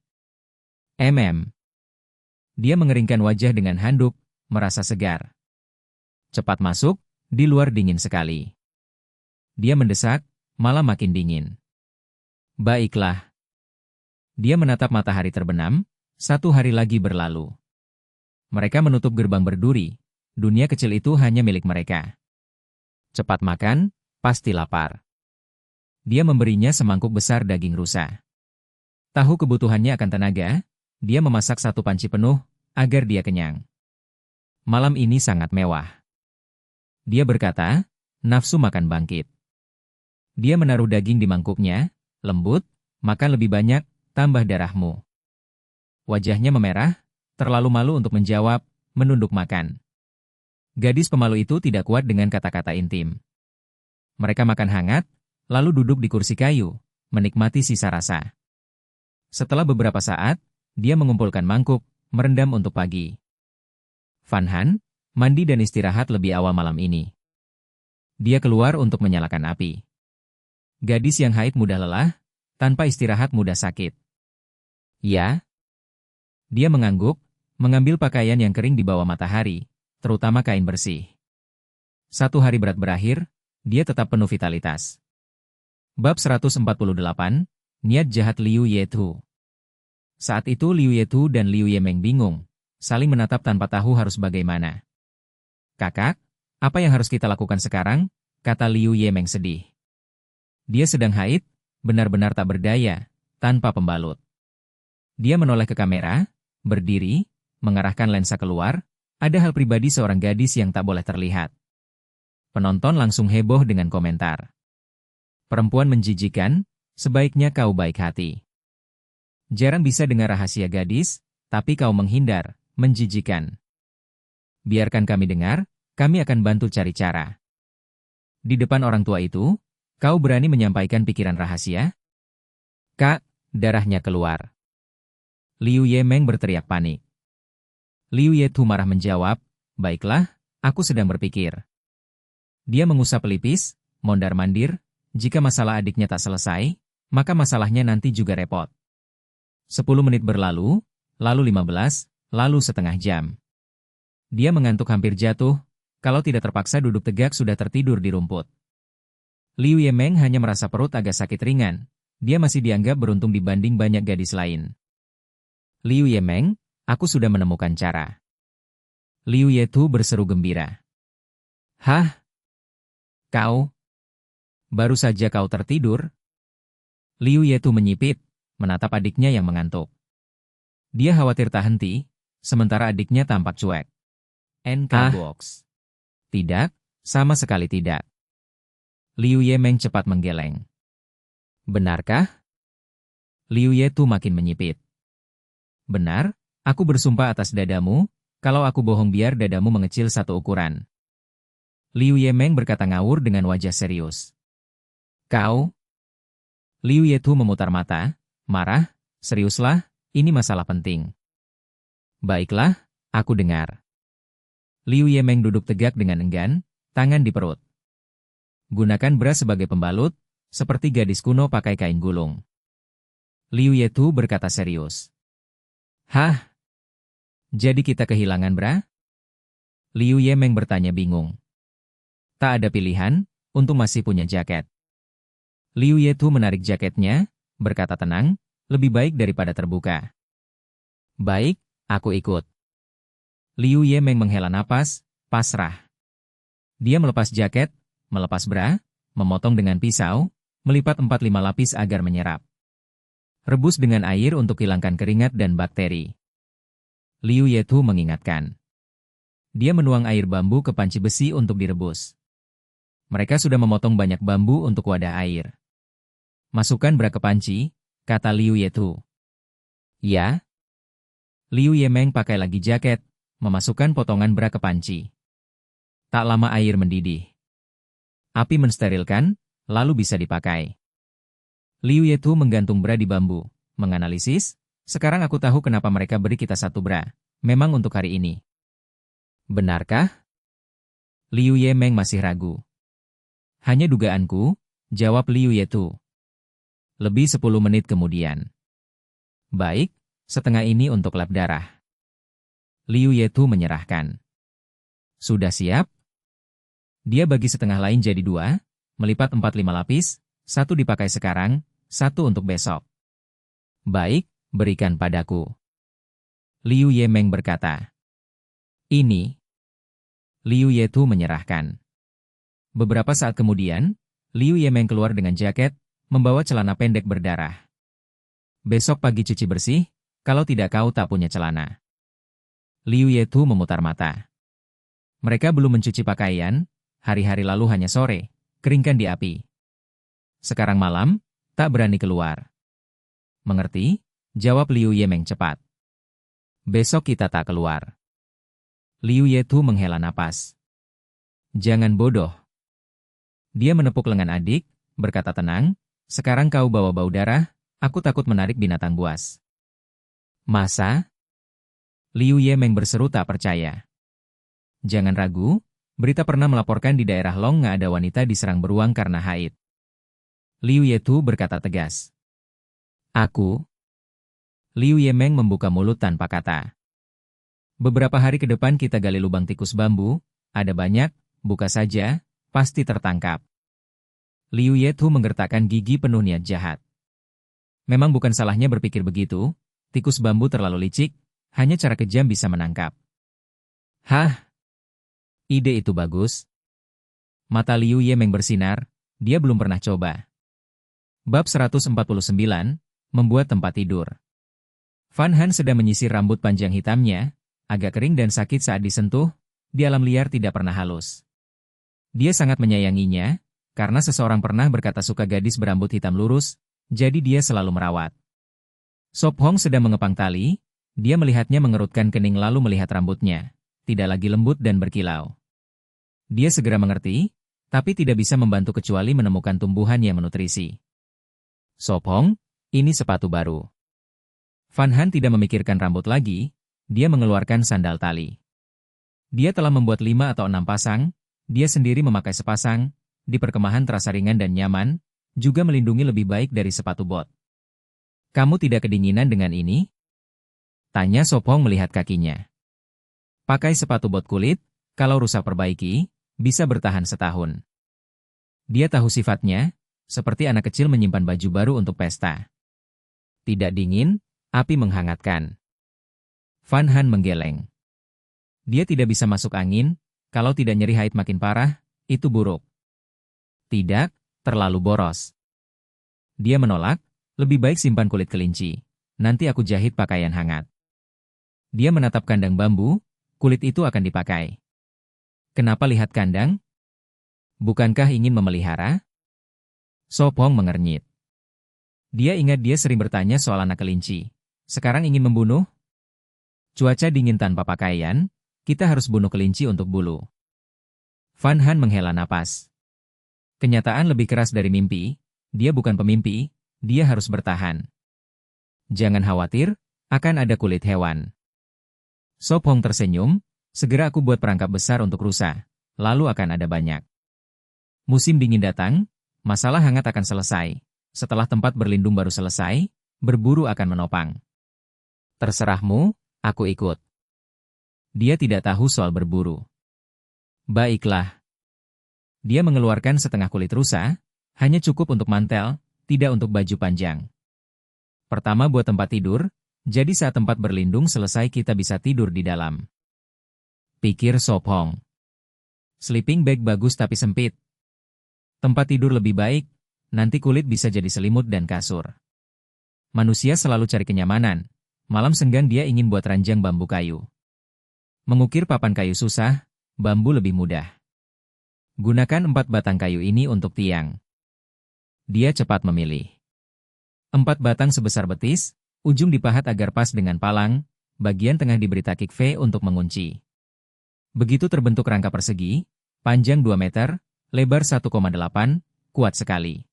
Dia mengeringkan wajah dengan handuk, merasa segar. Cepat masuk, di luar dingin sekali. Dia mendesak, malah makin dingin. Baiklah. Dia menatap matahari terbenam, 1 hari lagi berlalu. Mereka menutup gerbang berduri, dunia kecil itu hanya milik mereka. Cepat makan, pasti lapar. Dia memberinya semangkuk besar daging rusa. Tahu kebutuhannya akan tenaga, dia memasak 1 panci penuh, agar dia kenyang. Malam ini sangat mewah. Dia berkata, nafsu makan bangkit. Dia menaruh daging di mangkuknya, lembut, makan lebih banyak, tambah darahmu. Wajahnya memerah, terlalu malu untuk menjawab, menunduk makan. Gadis pemalu itu tidak kuat dengan kata-kata intim. Mereka makan hangat, lalu duduk di kursi kayu, menikmati sisa rasa. Setelah beberapa saat, dia mengumpulkan mangkuk, merendam untuk pagi. Van Han, mandi dan istirahat lebih awal malam ini. Dia keluar untuk menyalakan api. Gadis yang haid mudah lelah, tanpa istirahat mudah sakit. Ya. Dia mengangguk, mengambil pakaian yang kering di bawah matahari, terutama kain bersih. 1 hari berat berakhir, dia tetap penuh vitalitas. Bab 148, Niat Jahat Liu Yetu. Saat itu Liu Yetu dan Liu Yemeng bingung, saling menatap tanpa tahu harus bagaimana. Kakak, apa yang harus kita lakukan sekarang? Kata Liu Yemeng sedih. Dia sedang haid, benar-benar tak berdaya, tanpa pembalut. Dia menoleh ke kamera, berdiri, mengarahkan lensa keluar, ada hal pribadi seorang gadis yang tak boleh terlihat. Penonton langsung heboh dengan komentar. Perempuan menjijikan, sebaiknya kau baik hati. Jarang bisa dengar rahasia gadis, tapi kau menghindar, menjijikan. Biarkan kami dengar, kami akan bantu cari cara. Di depan orang tua itu, kau berani menyampaikan pikiran rahasia? Kak, darahnya keluar. Liu Yemeng berteriak panik. Liu Yetu marah menjawab, baiklah, aku sedang berpikir. Dia mengusap pelipis, mondar-mandir, jika masalah adiknya tak selesai, maka masalahnya nanti juga repot. 10 menit berlalu, lalu 15, lalu setengah jam. Dia mengantuk hampir jatuh, kalau tidak terpaksa duduk tegak sudah tertidur di rumput. Liu Yemeng hanya merasa perut agak sakit ringan, dia masih dianggap beruntung dibanding banyak gadis lain. Liu Yemeng, aku sudah menemukan cara. Liu Yetu berseru gembira. Hah? Kau? Baru saja kau tertidur? Liu Yetu menyipit, menatap adiknya yang mengantuk. Dia khawatir tak henti, sementara adiknya tampak cuek. NK Box. Tidak, sama sekali tidak. Liu Yemeng cepat menggeleng. Benarkah? Liu Yetu makin menyipit. Benar, aku bersumpah atas dadamu, kalau aku bohong biar dadamu mengecil satu ukuran. Liu Yemeng berkata ngawur dengan wajah serius. Kau? Liu Yetu memutar mata, marah, seriuslah, ini masalah penting. Baiklah, aku dengar. Liu Yemeng duduk tegak dengan enggan, tangan di perut. Gunakan beras sebagai pembalut, seperti gadis kuno pakai kain gulung. Liu Yetu berkata serius. Hah? Jadi kita kehilangan bra? Liu Yemeng bertanya bingung. Tak ada pilihan, untung masih punya jaket. Liu Yetu menarik jaketnya, berkata tenang, lebih baik daripada terbuka. Baik, aku ikut. Liu Yemeng menghela napas, pasrah. Dia melepas jaket, melepas bra, memotong dengan pisau, melipat 4-5 lapis agar menyerap. Rebus dengan air untuk hilangkan keringat dan bakteri. Liu Yetu mengingatkan. Dia menuang air bambu ke panci besi untuk direbus. Mereka sudah memotong banyak bambu untuk wadah air. Masukkan bra ke panci, kata Liu Yetu. Ya. Liu Yemeng pakai lagi jaket, memasukkan potongan bra ke panci. Tak lama air mendidih. Api mensterilkan, lalu bisa dipakai. Liu Yetu menggantung bra di bambu, menganalisis, sekarang aku tahu kenapa mereka beri kita satu bra, memang untuk hari ini. Benarkah? Liu Yemeng masih ragu. Hanya dugaanku, jawab Liu Yetu. Lebih 10 menit kemudian. Baik, setengah ini untuk lap darah. Liu Yetu menyerahkan. Sudah siap? Dia bagi setengah lain jadi 2, melipat 4-5 lapis, 1 dipakai sekarang, 1 untuk besok. Baik, berikan padaku. Liu Yemeng berkata. Ini. Liu Yetu menyerahkan. Beberapa saat kemudian, Liu Yemeng keluar dengan jaket, membawa celana pendek berdarah. Besok pagi cuci bersih, kalau tidak kau tak punya celana. Liu Yetu memutar mata. Mereka belum mencuci pakaian, hari-hari lalu hanya sore, keringkan di api. Sekarang malam, tak berani keluar. Mengerti? Jawab Liu Yemeng cepat. Besok kita tak keluar. Liu Yetu menghela napas. Jangan bodoh. Dia menepuk lengan adik, berkata tenang, sekarang kau bawa bau darah, aku takut menarik binatang buas. Masa? Liu Yemeng berseru tak percaya. Jangan ragu, berita pernah melaporkan di daerah Long Nga ada wanita diserang beruang karena haid. Liu Yetu berkata tegas. Aku? Liu Yemeng membuka mulut tanpa kata. Beberapa hari ke depan kita gali lubang tikus bambu, ada banyak, buka saja, pasti tertangkap. Liu Yetu menggertakkan gigi penuh niat jahat. Memang bukan salahnya berpikir begitu, tikus bambu terlalu licik, hanya cara kejam bisa menangkap. Hah? Ide itu bagus. Mata Liu Yemeng bersinar, dia belum pernah coba. Bab 149, membuat tempat tidur. Van Han sedang menyisir rambut panjang hitamnya, agak kering dan sakit saat disentuh, di alam liar tidak pernah halus. Dia sangat menyayanginya, karena seseorang pernah berkata suka gadis berambut hitam lurus, jadi dia selalu merawat. Sop Hong sedang mengepang tali, dia melihatnya mengerutkan kening lalu melihat rambutnya, tidak lagi lembut dan berkilau. Dia segera mengerti, tapi tidak bisa membantu kecuali menemukan tumbuhan yang menutrisi. Sop Hong, ini sepatu baru. Van Han tidak memikirkan rambut lagi, dia mengeluarkan sandal tali. Dia telah membuat 5 atau 6 pasang, dia sendiri memakai sepasang, di perkemahan terasa ringan dan nyaman, juga melindungi lebih baik dari sepatu bot. Kamu tidak kedinginan dengan ini? Tanya Sop Hong melihat kakinya. Pakai sepatu bot kulit, kalau rusak perbaiki, bisa bertahan setahun. Dia tahu sifatnya, seperti anak kecil menyimpan baju baru untuk pesta. Tidak dingin, api menghangatkan. Van Han menggeleng. Dia tidak bisa masuk angin, kalau tidak nyeri haid makin parah, itu buruk. Tidak, terlalu boros. Dia menolak, lebih baik simpan kulit kelinci. Nanti aku jahit pakaian hangat. Dia menatap kandang bambu, kulit itu akan dipakai. Kenapa lihat kandang? Bukankah ingin memelihara? Sopong mengernyit. Dia ingat dia sering bertanya soal anak kelinci. Sekarang ingin membunuh? Cuaca dingin tanpa pakaian, kita harus bunuh kelinci untuk bulu. Van Han menghela napas. Kenyataan lebih keras dari mimpi, dia bukan pemimpi, dia harus bertahan. Jangan khawatir, akan ada kulit hewan. Sop Hong tersenyum, segera aku buat perangkap besar untuk rusa, lalu akan ada banyak. Musim dingin datang, masalah hangat akan selesai. Setelah tempat berlindung baru selesai, berburu akan menopang. Terserahmu, aku ikut. Dia tidak tahu soal berburu. Baiklah. Dia mengeluarkan setengah kulit rusa, hanya cukup untuk mantel, tidak untuk baju panjang. Pertama buat tempat tidur, jadi saat tempat berlindung selesai kita bisa tidur di dalam. Pikir Sop Hong. Sleeping bag bagus tapi sempit. Tempat tidur lebih baik, nanti kulit bisa jadi selimut dan kasur. Manusia selalu cari kenyamanan. Malam senggang dia ingin buat ranjang bambu kayu. Mengukir papan kayu susah, bambu lebih mudah. Gunakan 4 batang kayu ini untuk tiang. Dia cepat memilih. 4 batang sebesar betis, ujung dipahat agar pas dengan palang, bagian tengah diberi takik V untuk mengunci. Begitu terbentuk rangka persegi, panjang 2 meter, lebar 1,8, kuat sekali.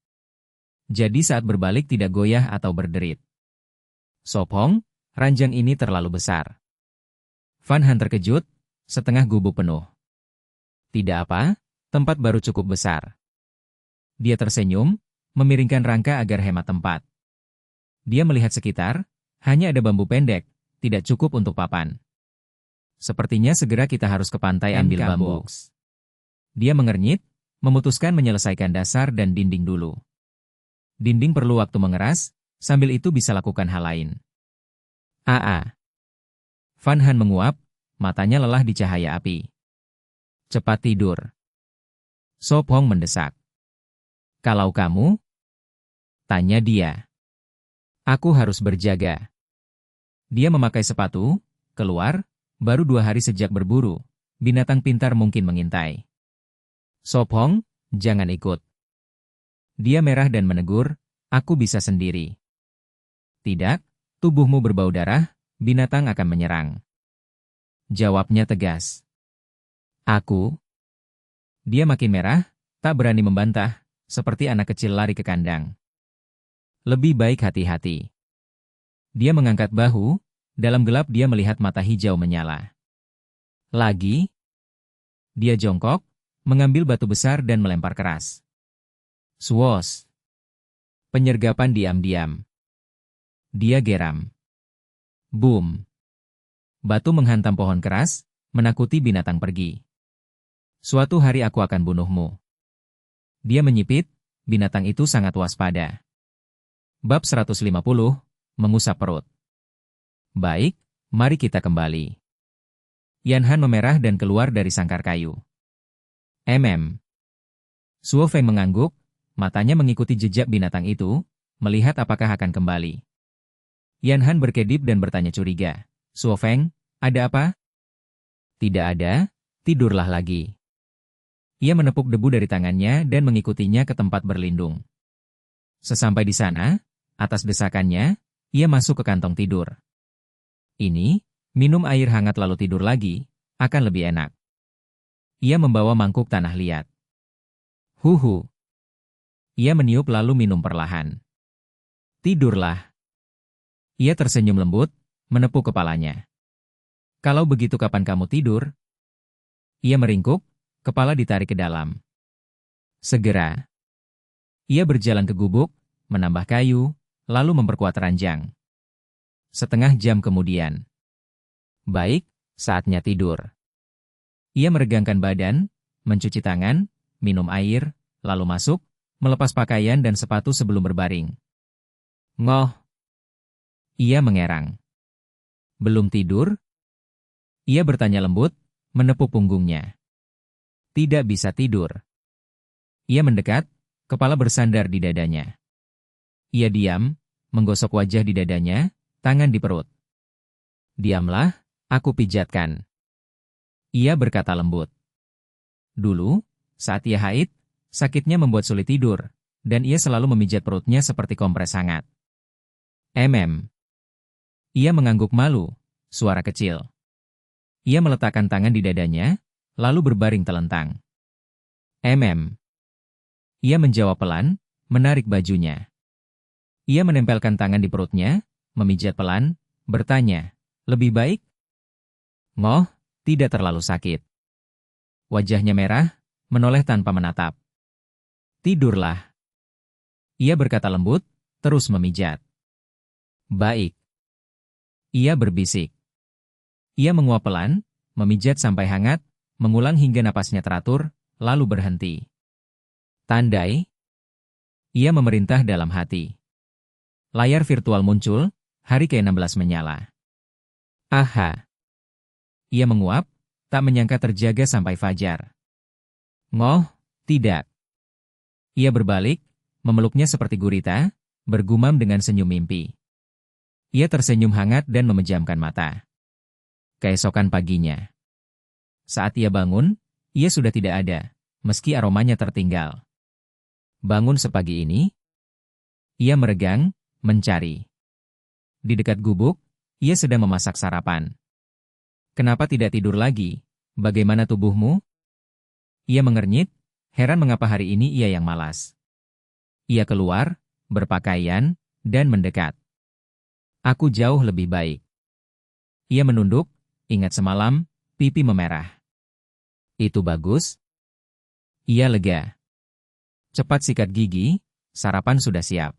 Jadi saat berbalik tidak goyah atau berderit. Sop Hong, ranjang ini terlalu besar. Van Han terkejut, setengah gubuk penuh. Tidak apa, tempat baru cukup besar. Dia tersenyum, memiringkan rangka agar hemat tempat. Dia melihat sekitar, hanya ada bambu pendek, tidak cukup untuk papan. Sepertinya segera kita harus ke pantai ambil bambu. Dia mengernyit, memutuskan menyelesaikan dasar dan dinding dulu. Dinding perlu waktu mengeras, sambil itu bisa lakukan hal lain. Van Han menguap, matanya lelah di cahaya api. Cepat tidur. Sop Hong mendesak. Kalau kamu? Tanya dia. Aku harus berjaga. Dia memakai sepatu, keluar, baru 2 hari sejak berburu, binatang pintar mungkin mengintai. Sop Hong, jangan ikut. Dia merah dan menegur, aku bisa sendiri. Tidak, tubuhmu berbau darah, binatang akan menyerang. Jawabnya tegas. Aku. Dia makin merah, tak berani membantah, seperti anak kecil lari ke kandang. Lebih baik hati-hati. Dia mengangkat bahu, dalam gelap dia melihat mata hijau menyala. Lagi. Dia jongkok, mengambil batu besar dan melempar keras. Swoosh. Penyergapan diam-diam. Dia geram. Boom. Batu menghantam pohon keras, menakuti binatang pergi. Suatu hari aku akan bunuhmu. Dia menyipit, binatang itu sangat waspada. Bab 150, mengusap perut. Baik, mari kita kembali. Yan Han memerah dan keluar dari sangkar kayu. Suo Feng mengangguk, matanya mengikuti jejak binatang itu, melihat apakah akan kembali. Yan Han berkedip dan bertanya curiga. Suo Feng, ada apa? Tidak ada, tidurlah lagi. Ia menepuk debu dari tangannya dan mengikutinya ke tempat berlindung. Sesampai di sana, atas desakannya, ia masuk ke kantong tidur. Ini, minum air hangat lalu tidur lagi, akan lebih enak. Ia membawa mangkuk tanah liat. Huhu. Ia meniup lalu minum perlahan. Tidurlah. Ia tersenyum lembut, menepuk kepalanya. Kalau begitu kapan kamu tidur? Ia meringkuk, kepala ditarik ke dalam. Segera. Ia berjalan ke gubuk, menambah kayu, lalu memperkuat ranjang. Setengah jam kemudian. Baik, saatnya tidur. Ia meregangkan badan, mencuci tangan, minum air, lalu masuk, melepas pakaian dan sepatu sebelum berbaring. Ngoh. Ia mengerang. Belum tidur? Ia bertanya lembut, menepuk punggungnya. Tidak bisa tidur. Ia mendekat, kepala bersandar di dadanya. Ia diam, menggosok wajah di dadanya, tangan di perut. Diamlah, Aku pijatkan. Ia berkata lembut. Dulu, saat ia haid, sakitnya membuat sulit tidur, dan ia selalu memijat perutnya seperti kompres hangat. Ia mengangguk malu, suara kecil. Ia meletakkan tangan di dadanya, lalu berbaring telentang. Ia menjawab pelan, menarik bajunya. Ia menempelkan tangan di perutnya, memijat pelan, bertanya, lebih baik? Ngoh, tidak terlalu sakit. Wajahnya merah, menoleh tanpa menatap. Tidurlah. Ia berkata lembut, terus memijat. Baik. Ia berbisik. Ia menguap pelan, memijat sampai hangat, mengulang hingga napasnya teratur, lalu berhenti. Tandai. Ia memerintah dalam hati. Layar virtual muncul, hari ke-16 menyala. Aha. Ia menguap, tak menyangka terjaga sampai fajar. Ngoh, tidak. Ia berbalik, memeluknya seperti gurita, bergumam dengan senyum mimpi. Ia tersenyum hangat dan memejamkan mata. Keesokan paginya. Saat ia bangun, ia sudah tidak ada, meski aromanya tertinggal. Bangun sepagi ini, ia meregang, mencari. Di dekat gubuk, ia sedang memasak sarapan. Kenapa tidak tidur lagi? Bagaimana tubuhmu? Ia mengernyit, heran mengapa hari ini ia yang malas. Ia keluar, berpakaian, dan mendekat. Aku jauh lebih baik. Ia menunduk, ingat semalam, pipi memerah. Itu bagus. Ia lega. Cepat sikat gigi, sarapan sudah siap.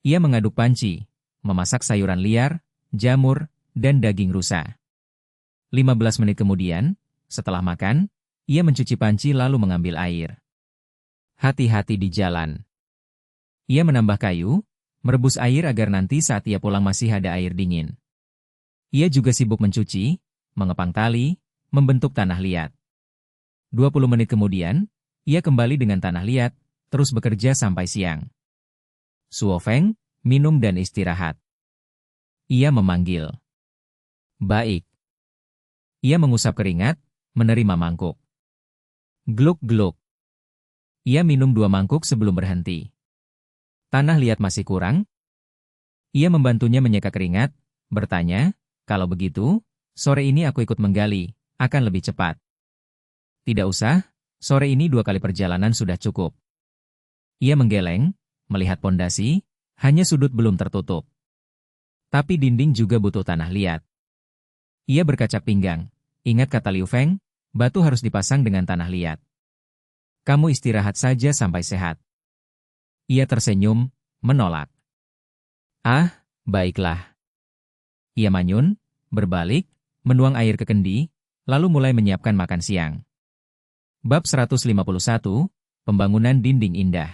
Ia mengaduk panci, memasak sayuran liar, jamur, dan daging rusa. 15 menit kemudian, setelah makan, ia mencuci panci lalu mengambil air. Hati-hati di jalan. Ia menambah kayu, merebus air agar nanti saat ia pulang masih ada air dingin. Ia juga sibuk mencuci, mengepang tali, membentuk tanah liat. 20 menit kemudian, ia kembali dengan tanah liat, terus bekerja sampai siang. Suofeng, minum dan istirahat. Ia memanggil. Baik. Ia mengusap keringat, menerima mangkuk. Gluk-gluk. Ia minum 2 mangkuk sebelum berhenti. Tanah liat masih kurang? Ia membantunya menyeka keringat, bertanya, kalau begitu, sore ini aku ikut menggali, akan lebih cepat. Tidak usah, sore ini 2 kali perjalanan sudah cukup. Ia menggeleng, melihat pondasi, hanya sudut belum tertutup. Tapi dinding juga butuh tanah liat. Ia berkacak pinggang. Ingat kata Liu Feng, batu harus dipasang dengan tanah liat. Kamu istirahat saja sampai sehat. Ia tersenyum, menolak. Ah, baiklah. Ia manyun, berbalik, menuang air ke kendi, lalu mulai menyiapkan makan siang. Bab 151, Pembangunan Dinding Indah.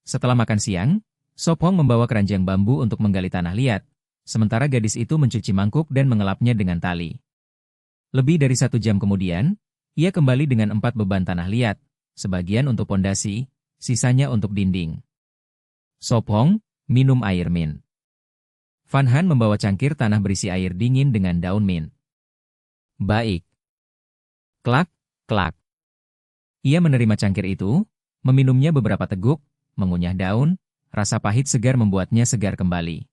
Setelah makan siang, Sop Hong membawa keranjang bambu untuk menggali tanah liat, sementara gadis itu mencuci mangkuk dan mengelapnya dengan tali. Lebih dari 1 jam kemudian, ia kembali dengan 4 beban tanah liat, sebagian untuk pondasi, sisanya untuk dinding. Sop Hong, minum air mint. Van Han membawa cangkir tanah berisi air dingin dengan daun mint. Baik. Klak, klak. Ia menerima cangkir itu, meminumnya beberapa teguk, mengunyah daun, rasa pahit segar membuatnya segar kembali.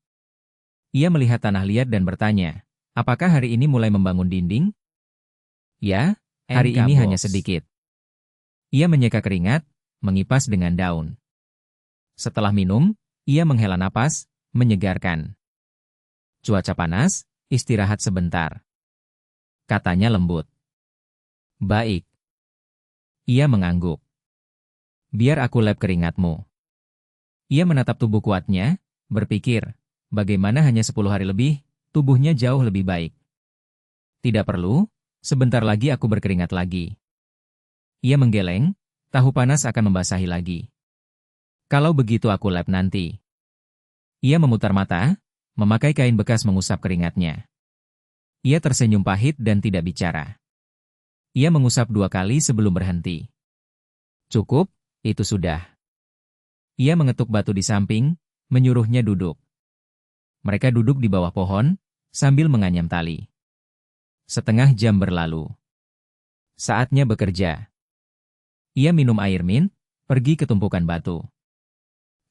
Ia melihat tanah liat dan bertanya, apakah hari ini mulai membangun dinding? Ya, hari ini hanya sedikit. Ia menyeka keringat, mengipas dengan daun. Setelah minum, ia menghela napas, menyegarkan. Cuaca panas, istirahat sebentar. Katanya lembut. Baik. Ia mengangguk. Biar aku lap keringatmu. Ia menatap tubuh kuatnya, berpikir, bagaimana hanya 10 hari lebih, tubuhnya jauh lebih baik. Tidak perlu, sebentar lagi aku berkeringat lagi. Ia menggeleng, tahu panas akan membasahi lagi. Kalau begitu aku lap nanti. Ia memutar mata, memakai kain bekas mengusap keringatnya. Ia tersenyum pahit dan tidak bicara. Ia mengusap 2 kali sebelum berhenti. Cukup, itu sudah. Ia mengetuk batu di samping, menyuruhnya duduk. Mereka duduk di bawah pohon, sambil menganyam tali. Setengah jam berlalu. Saatnya bekerja. Ia minum air mint, pergi ke tumpukan batu.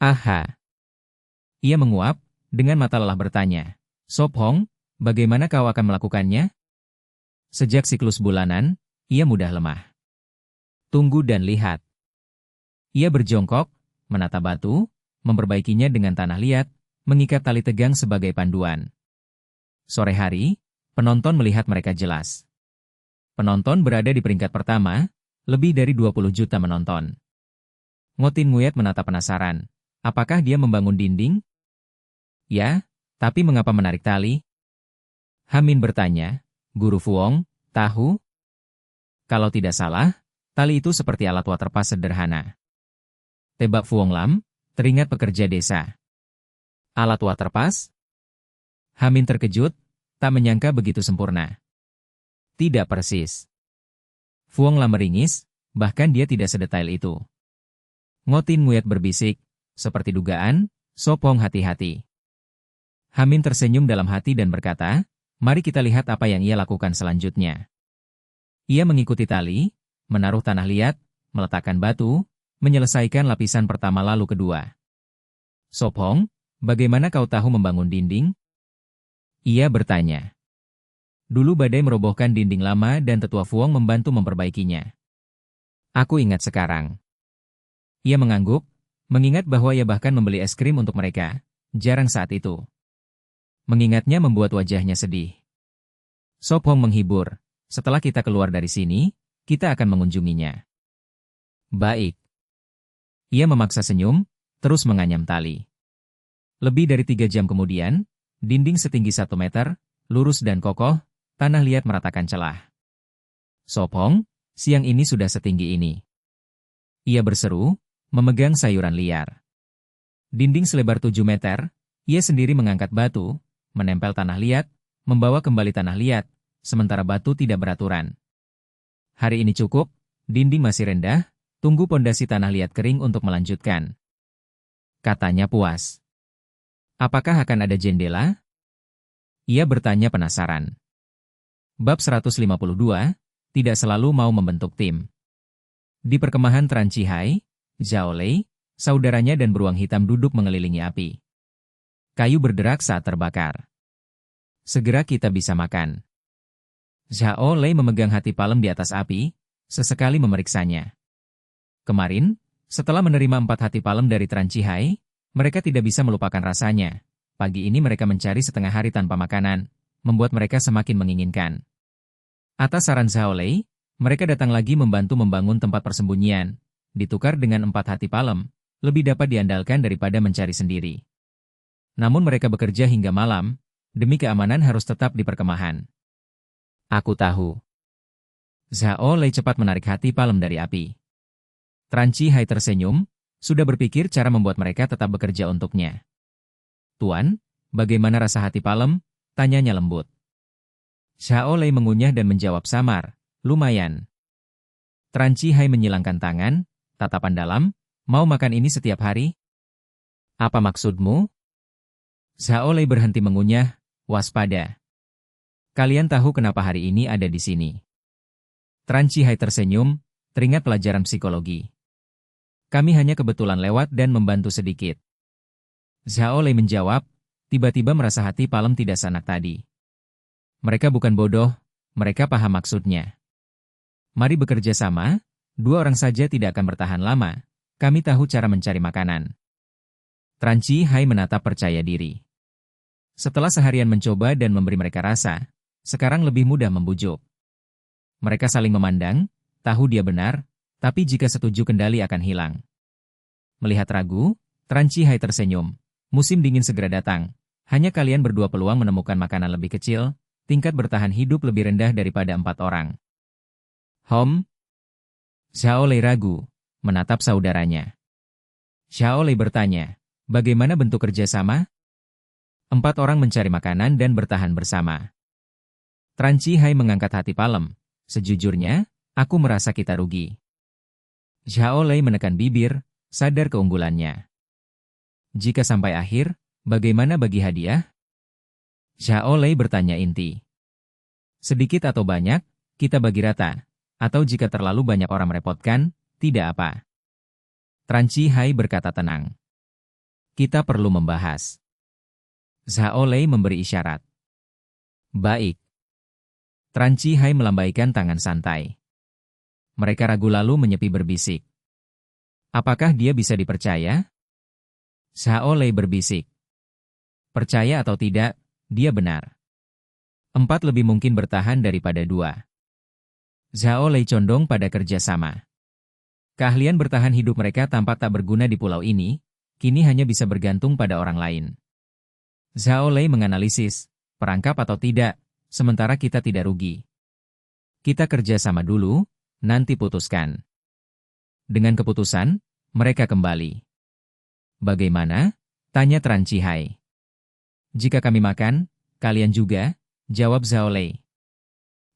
Aha. Ia menguap, dengan mata lelah bertanya, Sop Hong, bagaimana kau akan melakukannya? Sejak siklus bulanan, ia mudah lemah. Tunggu dan lihat. Ia berjongkok, menata batu, memperbaikinya dengan tanah liat, mengikat tali tegang sebagai panduan. Sore hari, penonton melihat mereka jelas. Penonton berada di peringkat pertama, lebih dari 20 juta menonton. Ngotin Nguyat menatap penasaran. Apakah dia membangun dinding? Ya, tapi mengapa menarik tali? Hamin bertanya, Guru Fuong, tahu? Kalau tidak salah, tali itu seperti alat waterpas sederhana. Tebak Fuong Lam, teringat pekerja desa. Alat waterpas? Hamin terkejut, tak menyangka begitu sempurna. Tidak persis. Fuong Lam meringis, bahkan dia tidak sedetail itu. Ngotin Nguyat berbisik, seperti dugaan, Sop Hong hati-hati. Hamin tersenyum dalam hati dan berkata, mari kita lihat apa yang ia lakukan selanjutnya. Ia mengikuti tali, menaruh tanah liat, meletakkan batu, menyelesaikan lapisan pertama lalu kedua. Sop Hong, bagaimana kau tahu membangun dinding? Ia bertanya. Dulu badai merobohkan dinding lama dan tetua Fuong membantu memperbaikinya. Aku ingat sekarang. Ia mengangguk, mengingat bahwa ia bahkan membeli es krim untuk mereka, jarang saat itu. Mengingatnya membuat wajahnya sedih. Sop Hong menghibur, setelah kita keluar dari sini, kita akan mengunjunginya. Baik. Ia memaksa senyum, terus menganyam tali. Lebih dari 3 jam kemudian, dinding setinggi 1 meter, lurus dan kokoh, tanah liat meratakan celah. Sop Hong, siang ini sudah setinggi ini. Ia berseru, memegang sayuran liar. Dinding selebar 7 meter, ia sendiri mengangkat batu, menempel tanah liat, membawa kembali tanah liat, sementara batu tidak beraturan. Hari ini cukup, dinding masih rendah, tunggu pondasi tanah liat kering untuk melanjutkan. Katanya puas. Apakah akan ada jendela? Ia bertanya penasaran. Bab 152, tidak selalu mau membentuk tim. Di perkemahan Tran Chihai, Zhao Lei, saudaranya dan beruang hitam duduk mengelilingi api. Kayu berderak saat terbakar. Segera kita bisa makan. Zhao Lei memegang hati palem di atas api, sesekali memeriksanya. Kemarin, setelah menerima 4 hati palem dari Tran Chihai, mereka tidak bisa melupakan rasanya. Pagi ini mereka mencari setengah hari tanpa makanan, membuat mereka semakin menginginkan. Atas saran Zhao Lei, mereka datang lagi membantu membangun tempat persembunyian. Ditukar dengan 4 hati palem, lebih dapat diandalkan daripada mencari sendiri. Namun mereka bekerja hingga malam, demi keamanan harus tetap di perkemahan. Aku tahu. Zhao Lei cepat menarik hati palem dari api. Tran Chihai tersenyum, sudah berpikir cara membuat mereka tetap bekerja untuknya. Tuan, bagaimana rasa hati palem? Tanyanya lembut. Zhao Lei mengunyah dan menjawab samar, lumayan. Tran Chihai menyilangkan tangan, tatapan dalam, mau makan ini setiap hari? Apa maksudmu? Zhao Lei berhenti mengunyah, waspada. Kalian tahu kenapa hari ini ada di sini? Tran Chihai tersenyum, teringat pelajaran psikologi. Kami hanya kebetulan lewat dan membantu sedikit. Zhao Lei menjawab, tiba-tiba merasa hati palem tidak senak tadi. Mereka bukan bodoh, mereka paham maksudnya. Mari bekerja sama, 2 orang saja tidak akan bertahan lama, kami tahu cara mencari makanan. Tran Chihai menatap percaya diri. Setelah seharian mencoba dan memberi mereka rasa, sekarang lebih mudah membujuk. Mereka saling memandang, tahu dia benar, tapi jika setuju kendali akan hilang. Melihat ragu, Tran Chihai tersenyum. Musim dingin segera datang. Hanya kalian berdua peluang menemukan makanan lebih kecil, tingkat bertahan hidup lebih rendah daripada 4 orang. Zhao Lei ragu, menatap saudaranya. Zhao Lei bertanya, bagaimana bentuk kerjasama? 4 orang mencari makanan dan bertahan bersama. Tran Chihai mengangkat hati palem. Sejujurnya, aku merasa kita rugi. Zhao Lei menekan bibir, sadar keunggulannya. Jika sampai akhir, bagaimana bagi hadiah? Zhao Lei bertanya inti. Sedikit atau banyak, kita bagi rata. Atau jika terlalu banyak orang merepotkan, tidak apa. Tran Chihai berkata tenang. Kita perlu membahas. Zhao Lei memberi isyarat. Baik. Tran Chihai melambaikan tangan santai. Mereka ragu lalu menyepi berbisik. Apakah dia bisa dipercaya? Zhao Lei berbisik. Percaya atau tidak, dia benar. 4 lebih mungkin bertahan daripada 2. Zhao Lei condong pada kerjasama. Keahlian bertahan hidup mereka tampak tak berguna di pulau ini, kini hanya bisa bergantung pada orang lain. Zhao Lei menganalisis, perangkap atau tidak, sementara kita tidak rugi. Kita kerjasama dulu, nanti putuskan. Dengan keputusan, mereka kembali. Bagaimana? Tanya Tran Chihai. Jika kami makan, kalian juga, jawab Zhao Lei.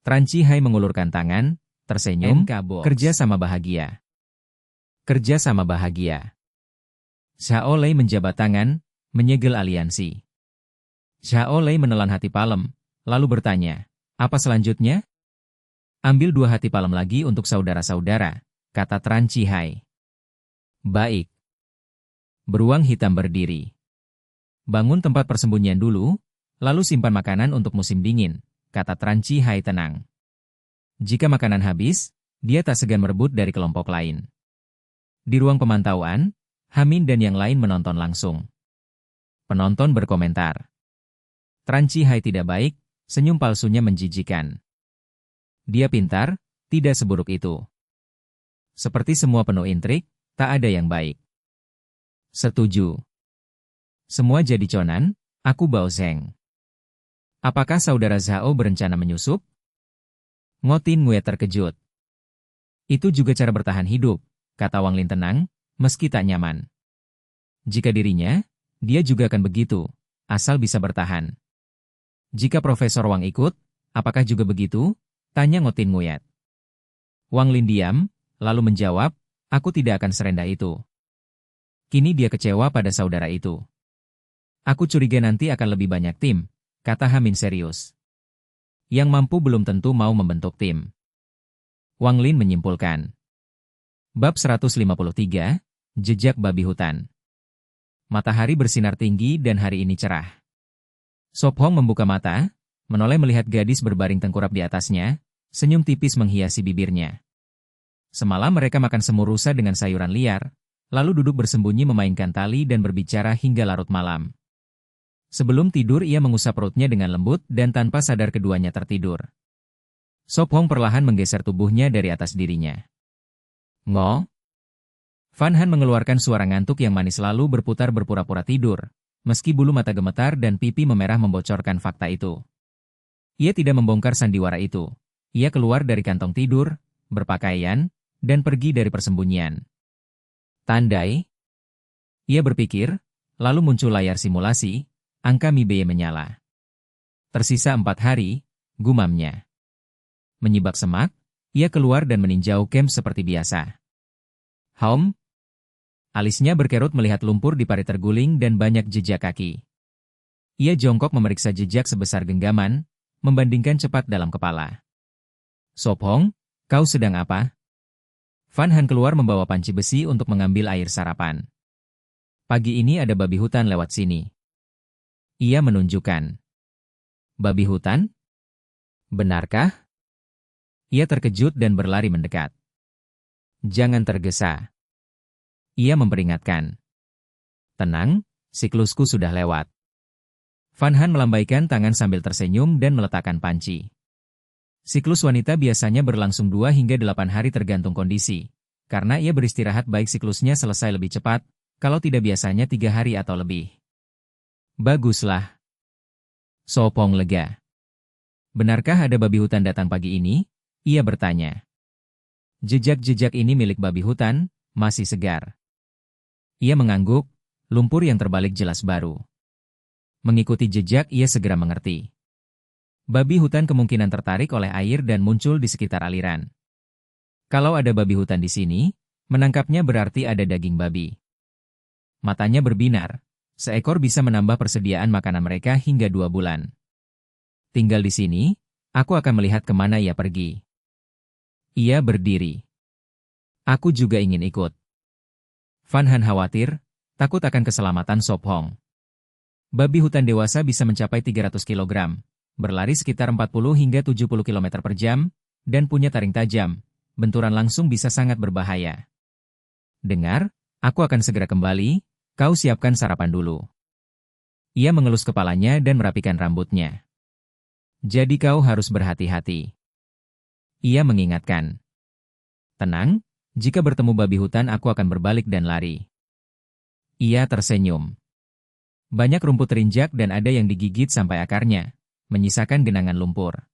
Tran Chihai mengulurkan tangan, tersenyum, kerja sama bahagia. Kerja sama bahagia. Zhao Lei menjabat tangan, menyegel aliansi. Zhao Lei menelan hati palem, lalu bertanya, apa selanjutnya? Ambil 2 hati palem lagi untuk saudara-saudara, kata Tran Chihai. Baik. Beruang hitam berdiri. Bangun tempat persembunyian dulu, lalu simpan makanan untuk musim dingin, kata Tran Chihai tenang. Jika makanan habis, dia tak segan merebut dari kelompok lain. Di ruang pemantauan, Hamin dan yang lain menonton langsung. Penonton berkomentar. Tran Chihai tidak baik, senyum palsunya menjijikan. Dia pintar, tidak seburuk itu. Seperti semua penuh intrik, tak ada yang baik. Setuju. Semua jadi conan, aku Bao Zeng. Apakah saudara Zhao berencana menyusup? Ngotin Nguye terkejut. Itu juga cara bertahan hidup, kata Wang Lin tenang, meski tak nyaman. Jika dirinya, dia juga akan begitu, asal bisa bertahan. Jika Profesor Wang ikut, apakah juga begitu? Tanya Ngotin Nguye. Wang Lin diam, lalu menjawab, aku tidak akan serendah itu. Kini dia kecewa pada saudara itu. Aku curiga nanti akan lebih banyak tim, kata Hamin serius. Yang mampu belum tentu mau membentuk tim. Wang Lin menyimpulkan. Bab 153, Jejak Babi Hutan. Matahari bersinar tinggi dan hari ini cerah. Sop Hong membuka mata, menoleh melihat gadis berbaring tengkurap di atasnya, senyum tipis menghiasi bibirnya. Semalam mereka makan semur rusa dengan sayuran liar, lalu duduk bersembunyi memainkan tali dan berbicara hingga larut malam. Sebelum tidur ia mengusap perutnya dengan lembut dan tanpa sadar keduanya tertidur. Sop Hong perlahan menggeser tubuhnya dari atas dirinya. Ngo? Van Han mengeluarkan suara ngantuk yang manis lalu berputar berpura-pura tidur, meski bulu mata gemetar dan pipi memerah membocorkan fakta itu. Ia tidak membongkar sandiwara itu. Ia keluar dari kantong tidur, berpakaian, dan pergi dari persembunyian. Tandai. Ia berpikir, lalu muncul layar simulasi, angka MIBE menyala. Tersisa 4 hari, gumamnya. Menyibak semak, ia keluar dan meninjau camp seperti biasa. Haum? Alisnya berkerut melihat lumpur di parit terguling dan banyak jejak kaki. Ia jongkok memeriksa jejak sebesar genggaman, membandingkan cepat dalam kepala. Sop Hong, kau sedang apa? Van Han keluar membawa panci besi untuk mengambil air sarapan. Pagi ini ada babi hutan lewat sini. Ia menunjukkan. Babi hutan? Benarkah? Ia terkejut dan berlari mendekat. Jangan tergesa. Ia memperingatkan. Tenang, siklusku sudah lewat. Van Han melambaikan tangan sambil tersenyum dan meletakkan panci. Siklus wanita biasanya berlangsung 2 hingga 8 hari tergantung kondisi. Karena ia beristirahat baik siklusnya selesai lebih cepat, kalau tidak biasanya 3 hari atau lebih. Baguslah. Sopong lega. Benarkah ada babi hutan datang pagi ini? Ia bertanya. Jejak-jejak ini milik babi hutan, masih segar. Ia mengangguk, lumpur yang terbalik jelas baru. Mengikuti jejak ia segera mengerti. Babi hutan kemungkinan tertarik oleh air dan muncul di sekitar aliran. Kalau ada babi hutan di sini, menangkapnya berarti ada daging babi. Matanya berbinar, seekor bisa menambah persediaan makanan mereka hingga 2 bulan. Tinggal di sini, Aku akan melihat kemana ia pergi. Ia berdiri. Aku juga ingin ikut. Van Han khawatir, takut akan keselamatan Sop Hong. Babi hutan dewasa bisa mencapai 300 kg, berlari sekitar 40 hingga 70 km per jam, dan punya taring tajam. Benturan langsung bisa sangat berbahaya. Dengar, aku akan segera kembali, kau siapkan sarapan dulu. Ia mengelus kepalanya dan merapikan rambutnya. Jadi kau harus berhati-hati. Ia mengingatkan. Tenang, jika bertemu babi hutan aku akan berbalik dan lari. Ia tersenyum. Banyak rumput terinjak dan ada yang digigit sampai akarnya, menyisakan genangan lumpur.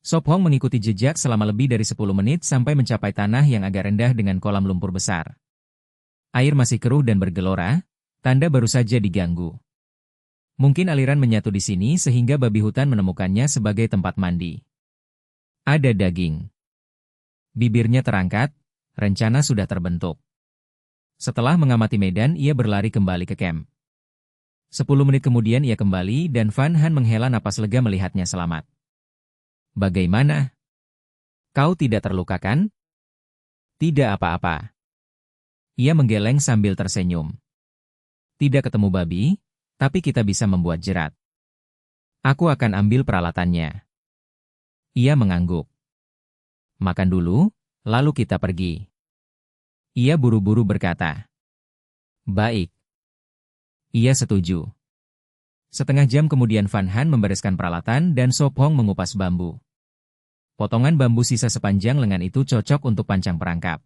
Sop Hong mengikuti jejak selama lebih dari 10 menit sampai mencapai tanah yang agak rendah dengan kolam lumpur besar. Air masih keruh dan bergelora, tanda baru saja diganggu. Mungkin aliran menyatu di sini sehingga babi hutan menemukannya sebagai tempat mandi. Ada daging. Bibirnya terangkat, rencana sudah terbentuk. Setelah mengamati medan, ia berlari kembali ke camp. 10 menit kemudian ia kembali dan Van Han menghela napas lega melihatnya selamat. Bagaimana? Kau tidak terluka kan? Tidak apa-apa. Ia menggeleng sambil tersenyum. Tidak ketemu babi, tapi kita bisa membuat jerat. Aku akan ambil peralatannya. Ia mengangguk. Makan dulu, lalu kita pergi. Ia buru-buru berkata. Baik. Ia setuju. Setengah jam kemudian Van Han membereskan peralatan dan Sop Hong mengupas bambu. Potongan bambu sisa sepanjang lengan itu cocok untuk pancang perangkap.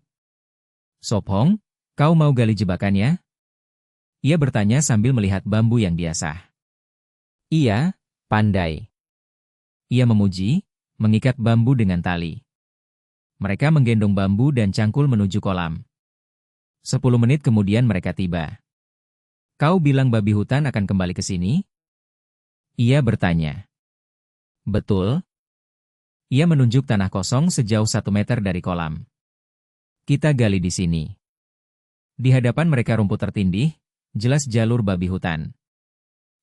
Sop Hong, kau mau gali jebakannya? Ia bertanya sambil melihat bambu yang biasa. Iya, pandai. Ia memuji, mengikat bambu dengan tali. Mereka menggendong bambu dan cangkul menuju kolam. 10 menit kemudian mereka tiba. Kau bilang babi hutan akan kembali ke sini? Ia bertanya. Betul. Ia menunjuk tanah kosong sejauh 1 meter dari kolam. Kita gali di sini. Di hadapan mereka rumput tertindih, jelas jalur babi hutan.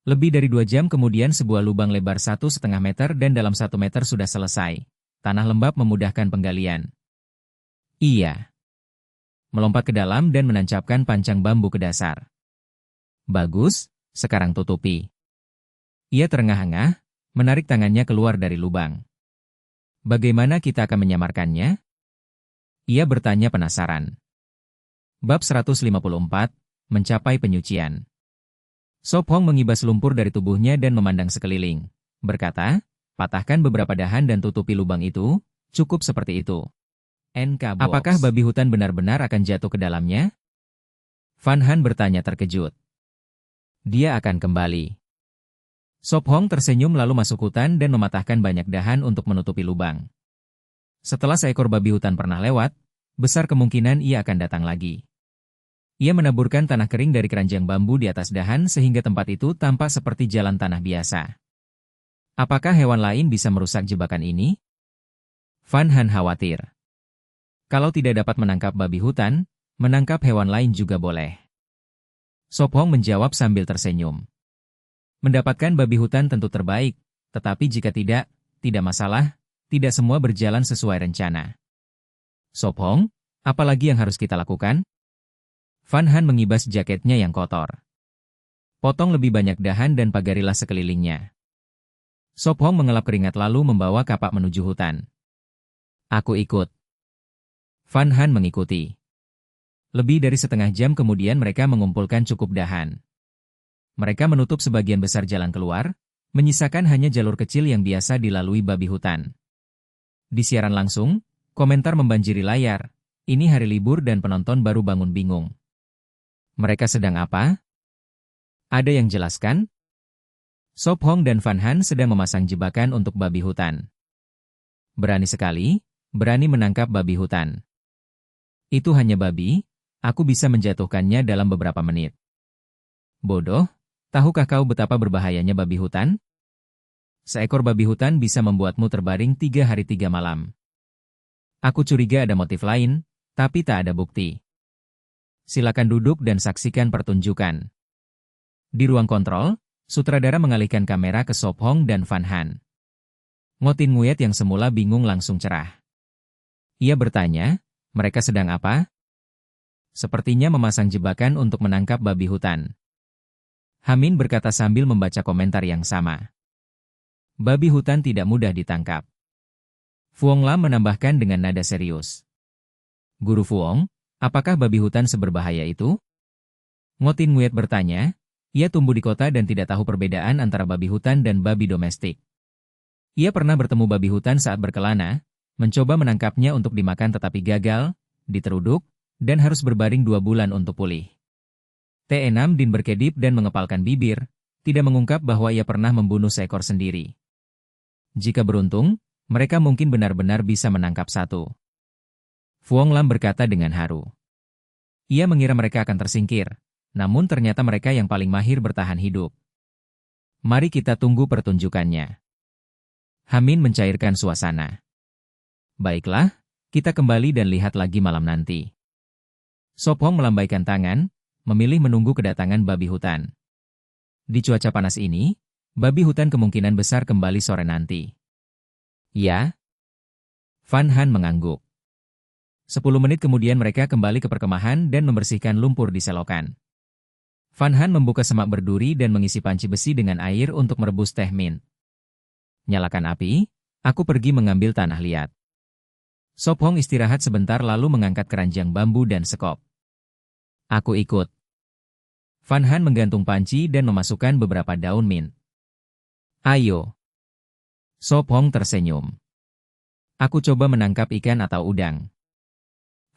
Lebih dari 2 jam kemudian sebuah lubang lebar 1,5 meter dan dalam 1 meter sudah selesai. Tanah lembab memudahkan penggalian. Iya. Melompat ke dalam dan menancapkan pancang bambu ke dasar. Bagus, sekarang tutupi. Ia terengah-engah, menarik tangannya keluar dari lubang. Bagaimana kita akan menyamarkannya? Ia bertanya penasaran. Bab 154, mencapai penyucian. Sop Hong mengibas lumpur dari tubuhnya dan memandang sekeliling. Berkata, patahkan beberapa dahan dan tutupi lubang itu, cukup seperti itu. NK Box. Apakah babi hutan benar-benar akan jatuh ke dalamnya? Van Han bertanya terkejut. Dia akan kembali. Sop Hong tersenyum lalu masuk hutan dan mematahkan banyak dahan untuk menutupi lubang. Setelah seekor babi hutan pernah lewat, besar kemungkinan ia akan datang lagi. Ia menaburkan tanah kering dari keranjang bambu di atas dahan sehingga tempat itu tampak seperti jalan tanah biasa. Apakah hewan lain bisa merusak jebakan ini? Van Han khawatir. Kalau tidak dapat menangkap babi hutan, menangkap hewan lain juga boleh. Sop Hong menjawab sambil tersenyum. Mendapatkan babi hutan tentu terbaik, tetapi jika tidak masalah, tidak semua berjalan sesuai rencana. Sop Hong, apa lagi yang harus kita lakukan? Van Han mengibas jaketnya yang kotor. Potong lebih banyak dahan dan pagarilah sekelilingnya. Sop Hong mengelap keringat lalu membawa kapak menuju hutan. Aku ikut. Van Han mengikuti. Lebih dari setengah jam kemudian mereka mengumpulkan cukup dahan. Mereka menutup sebagian besar jalan keluar, menyisakan hanya jalur kecil yang biasa dilalui babi hutan. Di siaran langsung, komentar membanjiri layar. Ini hari libur dan penonton baru bangun bingung. Mereka sedang apa? Ada yang jelaskan? Sop Hong dan Van Han sedang memasang jebakan untuk babi hutan. Berani sekali, berani menangkap babi hutan. Itu hanya babi, aku bisa menjatuhkannya dalam beberapa menit. Bodoh, tahukah kau betapa berbahayanya babi hutan? Seekor babi hutan bisa membuatmu terbaring 3 hari 3 malam. Aku curiga ada motif lain, tapi tak ada bukti. Silakan duduk dan saksikan pertunjukan. Di ruang kontrol, sutradara mengalihkan kamera ke Sop Hong dan Van Han. Ngotin Nguyet yang semula bingung langsung cerah. Ia bertanya, mereka sedang apa? Sepertinya memasang jebakan untuk menangkap babi hutan. Hamin berkata sambil membaca komentar yang sama. Babi hutan tidak mudah ditangkap. Fuong Lam menambahkan dengan nada serius. Guru Fuong, apakah babi hutan seberbahaya itu? Ngotin Nguyet bertanya, ia tumbuh di kota dan tidak tahu perbedaan antara babi hutan dan babi domestik. Ia pernah bertemu babi hutan saat berkelana, mencoba menangkapnya untuk dimakan tetapi gagal, diteruduk, dan harus berbaring 2 bulan untuk pulih. T6 Din berkedip dan mengepalkan bibir, tidak mengungkap bahwa ia pernah membunuh seekor sendiri. Jika beruntung, mereka mungkin benar-benar bisa menangkap satu. Fuong Lam berkata dengan haru. Ia mengira mereka akan tersingkir, namun ternyata mereka yang paling mahir bertahan hidup. Mari kita tunggu pertunjukannya. Hamin mencairkan suasana. Baiklah, kita kembali dan lihat lagi malam nanti. Sop Hong melambaikan tangan, memilih menunggu kedatangan babi hutan. Di cuaca panas ini, babi hutan kemungkinan besar kembali sore nanti. Ya? Van Han mengangguk. 10 menit kemudian mereka kembali ke perkemahan dan membersihkan lumpur di selokan. Van Han membuka semak berduri dan mengisi panci besi dengan air untuk merebus teh mint. Nyalakan api, aku pergi mengambil tanah liat. Sop Hong istirahat sebentar lalu mengangkat keranjang bambu dan sekop. Aku ikut. Van Han menggantung panci dan memasukkan beberapa daun mint. Ayo. Sop Hong tersenyum. Aku coba menangkap ikan atau udang.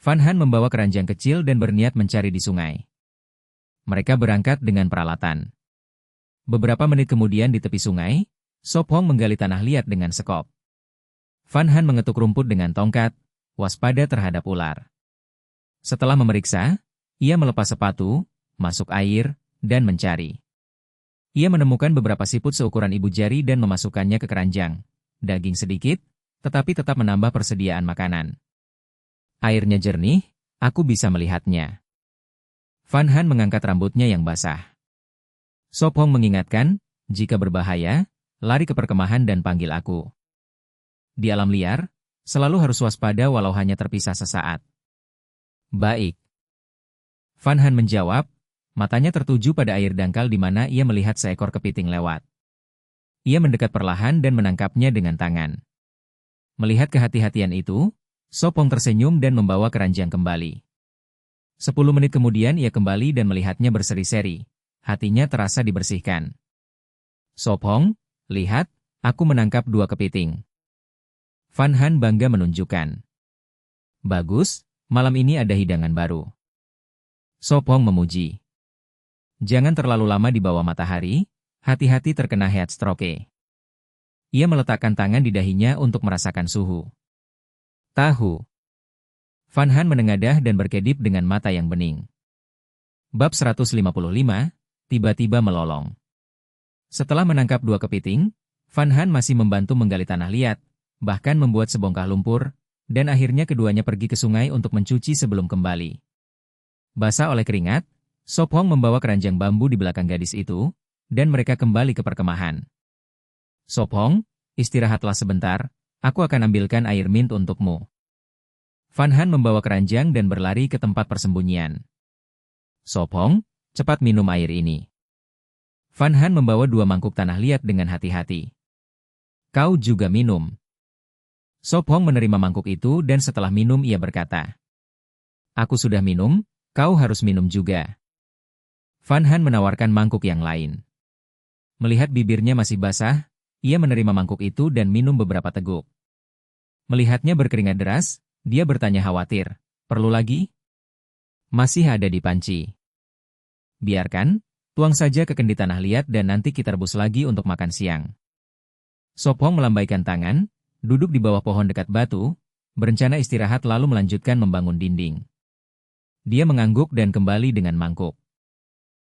Van Han membawa keranjang kecil dan berniat mencari di sungai. Mereka berangkat dengan peralatan. Beberapa menit kemudian di tepi sungai, Sop Hong menggali tanah liat dengan sekop. Van Han mengetuk rumput dengan tongkat, waspada terhadap ular. Setelah memeriksa, ia melepas sepatu, masuk air, dan mencari. Ia menemukan beberapa siput seukuran ibu jari dan memasukkannya ke keranjang. Daging sedikit, tetapi tetap menambah persediaan makanan. Airnya jernih, aku bisa melihatnya. Van Han mengangkat rambutnya yang basah. Sop Hong mengingatkan, jika berbahaya, lari ke perkemahan dan panggil aku. Di alam liar, selalu harus waspada walau hanya terpisah sesaat. Baik. Van Han menjawab, matanya tertuju pada air dangkal di mana ia melihat seekor kepiting lewat. Ia mendekat perlahan dan menangkapnya dengan tangan. Melihat kehati-hatian itu, Sop Hong tersenyum dan membawa keranjang kembali. 10 menit kemudian ia kembali dan melihatnya berseri-seri. Hatinya terasa dibersihkan. Sop Hong, lihat, aku menangkap 2 kepiting. Van Han bangga menunjukkan. Bagus, malam ini ada hidangan baru. Sop Hong memuji. Jangan terlalu lama di bawah matahari, hati-hati terkena heat stroke. Ia meletakkan tangan di dahinya untuk merasakan suhu. Tahu. Van Han menengadah dan berkedip dengan mata yang bening. Bab 155, tiba-tiba melolong. Setelah menangkap 2 kepiting, Van Han masih membantu menggali tanah liat, bahkan membuat sebongkah lumpur, dan akhirnya keduanya pergi ke sungai untuk mencuci sebelum kembali. Basah oleh keringat, Sop Hong membawa keranjang bambu di belakang gadis itu, dan mereka kembali ke perkemahan. Sop Hong, istirahatlah sebentar, aku akan ambilkan air mint untukmu. Van Han membawa keranjang dan berlari ke tempat persembunyian. Sop Hong, cepat minum air ini. Van Han membawa 2 mangkuk tanah liat dengan hati-hati. Kau juga minum. Sop Hong menerima mangkuk itu dan setelah minum ia berkata. Aku sudah minum, kau harus minum juga. Van Han menawarkan mangkuk yang lain. Melihat bibirnya masih basah, ia menerima mangkuk itu dan minum beberapa teguk. Melihatnya berkeringat deras, dia bertanya khawatir, perlu lagi? Masih ada di panci. Biarkan, tuang saja ke kendi tanah liat dan nanti kita rebus lagi untuk makan siang. Sop Hong melambaikan tangan, duduk di bawah pohon dekat batu, berencana istirahat lalu melanjutkan membangun dinding. Dia mengangguk dan kembali dengan mangkuk.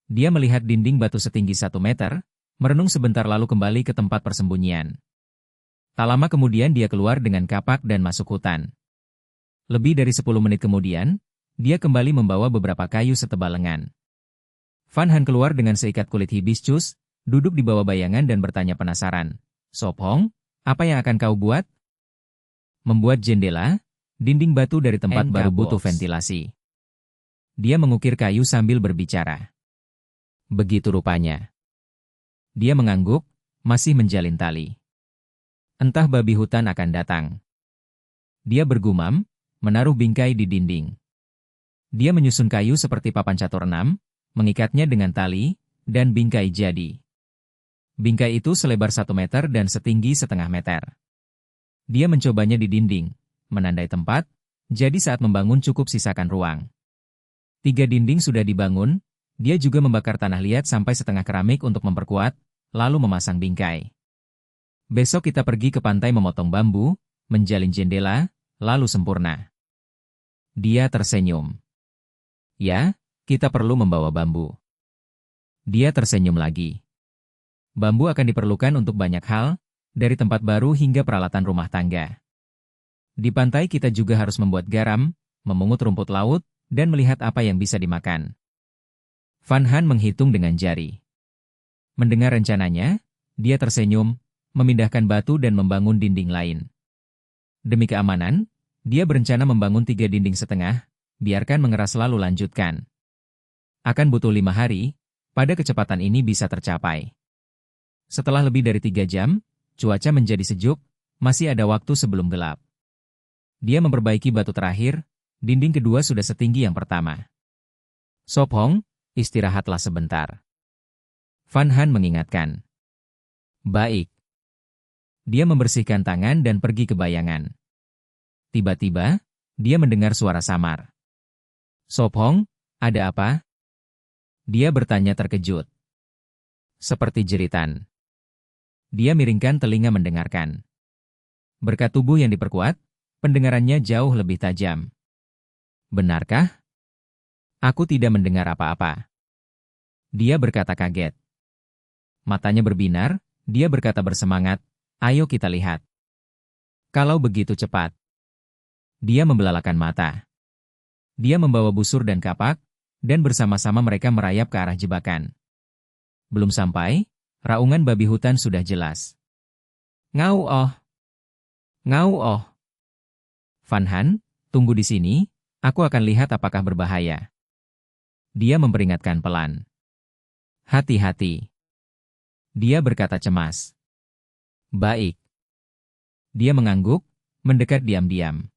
Dia melihat dinding batu setinggi 1 meter, merenung sebentar lalu kembali ke tempat persembunyian. Tak lama kemudian dia keluar dengan kapak dan masuk hutan. Lebih dari 10 menit kemudian, dia kembali membawa beberapa kayu setebal lengan. Van Han keluar dengan seikat kulit hibiscus, duduk di bawah bayangan dan bertanya penasaran. Sop Hong, Apa yang akan kau buat? Membuat jendela, dinding batu dari tempat baru butuh ventilasi. Dia mengukir kayu sambil berbicara. Begitu rupanya. Dia mengangguk, masih menjalin tali. Entah babi hutan akan datang. Dia bergumam, menaruh bingkai di dinding. Dia menyusun kayu seperti papan catur 6, mengikatnya dengan tali, dan bingkai jadi. Bingkai itu selebar 1 meter dan setinggi setengah meter. Dia mencobanya di dinding, menandai tempat, jadi saat membangun cukup sisakan ruang. 3 dinding sudah dibangun, dia juga membakar tanah liat sampai setengah keramik untuk memperkuat, lalu memasang bingkai. Besok kita pergi ke pantai memotong bambu, menjalin jendela, lalu sempurna. Dia tersenyum. Ya, kita perlu membawa bambu. Dia tersenyum lagi. Bambu akan diperlukan untuk banyak hal, dari tempat baru hingga peralatan rumah tangga. Di pantai kita juga harus membuat garam, memungut rumput laut, dan melihat apa yang bisa dimakan. Van Han menghitung dengan jari. Mendengar rencananya, dia tersenyum, memindahkan batu dan membangun dinding lain. Demi keamanan, dia berencana membangun 3 dinding setengah, biarkan mengeras lalu lanjutkan. Akan butuh 5 hari, pada kecepatan ini bisa tercapai. Setelah lebih dari 3 jam, cuaca menjadi sejuk, masih ada waktu sebelum gelap. Dia memperbaiki batu terakhir, dinding kedua sudah setinggi yang pertama. Sop Hong, istirahatlah sebentar. Van Han mengingatkan. Baik. Dia membersihkan tangan dan pergi ke bayangan. Tiba-tiba, dia mendengar suara samar. Sop Hong, ada apa? Dia bertanya terkejut. Seperti jeritan. Dia miringkan telinga mendengarkan. Berkat tubuh yang diperkuat, pendengarannya jauh lebih tajam. Benarkah? Aku tidak mendengar apa-apa. Dia berkata kaget. Matanya berbinar, dia berkata bersemangat, ayo kita lihat. Kalau begitu cepat. Dia membelalakan mata. Dia membawa busur dan kapak, dan bersama-sama mereka merayap ke arah jebakan. Belum sampai, raungan babi hutan sudah jelas. Ngau oh! Ngau oh! Van Han, tunggu di sini, aku akan lihat apakah berbahaya. Dia memperingatkan pelan. Hati-hati. Dia berkata cemas. Baik. Dia mengangguk, mendekat diam-diam.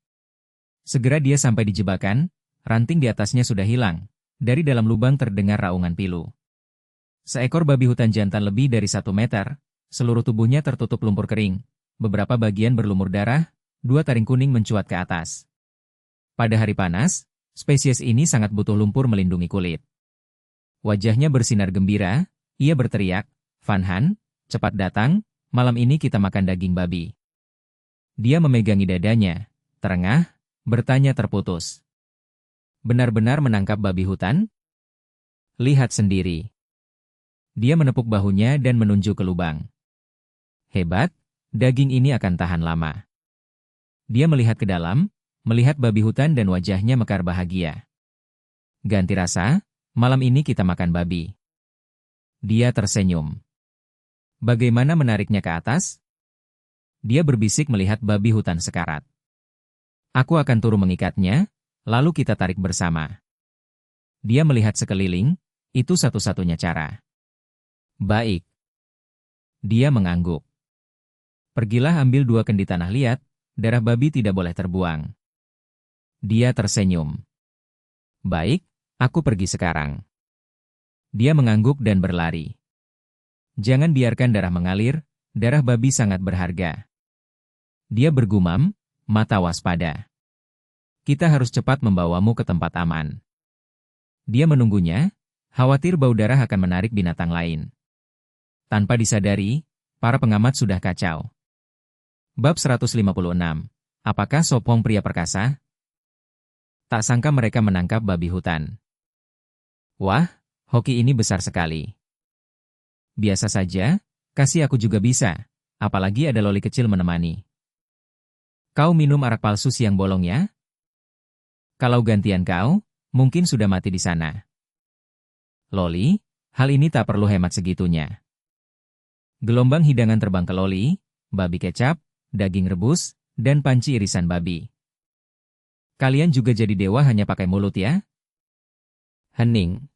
Segera dia sampai di jebakan, ranting di atasnya sudah hilang. Dari dalam lubang terdengar raungan pilu. Seekor babi hutan jantan lebih dari 1 meter, seluruh tubuhnya tertutup lumpur kering, beberapa bagian berlumur darah, 2 taring kuning mencuat ke atas. Pada hari panas, spesies ini sangat butuh lumpur melindungi kulit. Wajahnya bersinar gembira, ia berteriak, Van Han, cepat datang, malam ini kita makan daging babi. Dia memegangi dadanya, terengah, bertanya terputus. Benar-benar menangkap babi hutan? Lihat sendiri. Dia menepuk bahunya dan menunjuk ke lubang. Hebat, daging ini akan tahan lama. Dia melihat ke dalam, melihat babi hutan dan wajahnya mekar bahagia. Ganti rasa, malam ini kita makan babi. Dia tersenyum. Bagaimana menariknya ke atas? Dia berbisik melihat babi hutan sekarat. Aku akan turun mengikatnya, lalu kita tarik bersama. Dia melihat sekeliling, itu satu-satunya cara. Baik. Dia mengangguk. Pergilah ambil 2 kendi tanah liat, darah babi tidak boleh terbuang. Dia tersenyum. Baik, aku pergi sekarang. Dia mengangguk dan berlari. Jangan biarkan darah mengalir, darah babi sangat berharga. Dia bergumam, mata waspada. Kita harus cepat membawamu ke tempat aman. Dia menunggunya, khawatir bau darah akan menarik binatang lain. Tanpa disadari, para pengamat sudah kacau. Bab 156. Apakah Sop Hong pria perkasa? Tak sangka mereka menangkap babi hutan. Wah, hoki ini besar sekali. Biasa saja, kasih aku juga bisa, apalagi ada loli kecil menemani. Kau minum arak palsu siang bolong ya? Kalau gantian kau, mungkin sudah mati di sana. Loli, hal ini tak perlu hemat segitunya. Gelombang hidangan terbang ke Loli, babi kecap, daging rebus, dan panci irisan babi. Kalian juga jadi dewa hanya pakai mulut ya? Hening.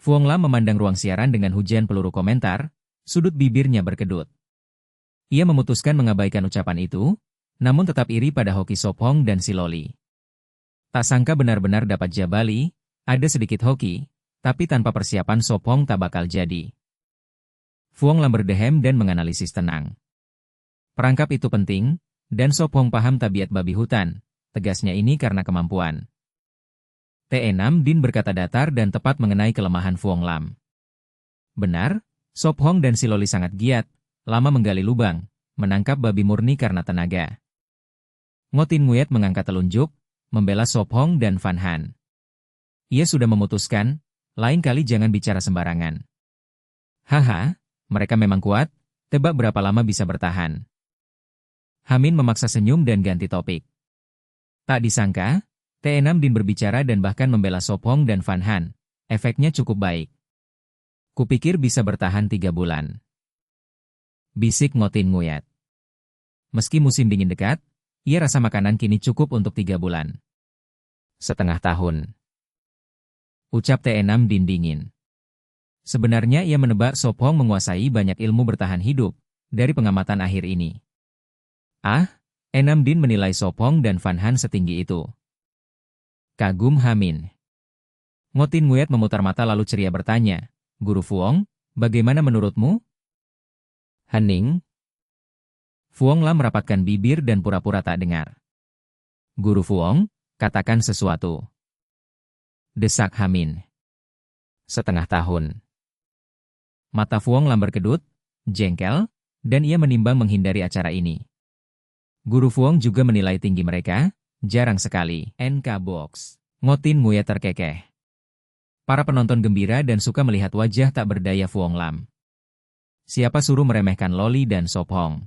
Fuong Lam memandang ruang siaran dengan hujan peluru komentar, sudut bibirnya berkedut. Ia memutuskan mengabaikan ucapan itu, namun tetap iri pada hoki Sop Hong dan si Loli. Tak sangka benar-benar dapat jabali, ada sedikit hoki, tapi tanpa persiapan Sop Hong tak bakal jadi. Fuong Lam berdehem dan menganalisis tenang. Perangkap itu penting, dan Sop Hong paham tabiat babi hutan, tegasnya ini karena kemampuan. T6 Din berkata datar dan tepat mengenai kelemahan Fuong Lam. Benar, Sop Hong dan si Loli sangat giat, lama menggali lubang, menangkap babi murni karena tenaga. Ngotin Nguyet mengangkat telunjuk, membela Sop Hong dan Van Han. Ia sudah memutuskan, lain kali jangan bicara sembarangan. Haha, mereka memang kuat, tebak berapa lama bisa bertahan. Hamin memaksa senyum dan ganti topik. Tak disangka, T6 Din berbicara dan bahkan membela Sop Hong dan Van Han. Efeknya cukup baik. Kupikir bisa bertahan 3 bulan. Bisik Ngotin Nguyet. Meski musim dingin dekat, ia rasa makanan kini cukup untuk 3 bulan. Setengah tahun. Ucap T6 Din dingin. Sebenarnya ia menebak Sop Hong menguasai banyak ilmu bertahan hidup, dari pengamatan akhir ini. T6 Din menilai Sop Hong dan Van Han setinggi itu. Kagum Hamin. Ngotin Nguyet memutar mata lalu ceria bertanya, Guru Fuong, bagaimana menurutmu? Hening. Fuong Lam merapatkan bibir dan pura-pura tak dengar. Guru Fuong, katakan sesuatu. Desak Hamin. Setengah tahun. Mata Fuong Lam berkedut, jengkel, dan ia menimbang menghindari acara ini. Guru Fuong juga menilai tinggi mereka, jarang sekali. NK Box. Ngotin Nguyet terkekeh. Para penonton gembira dan suka melihat wajah tak berdaya Fuong Lam. Siapa suruh meremehkan Loli dan Sop Hong?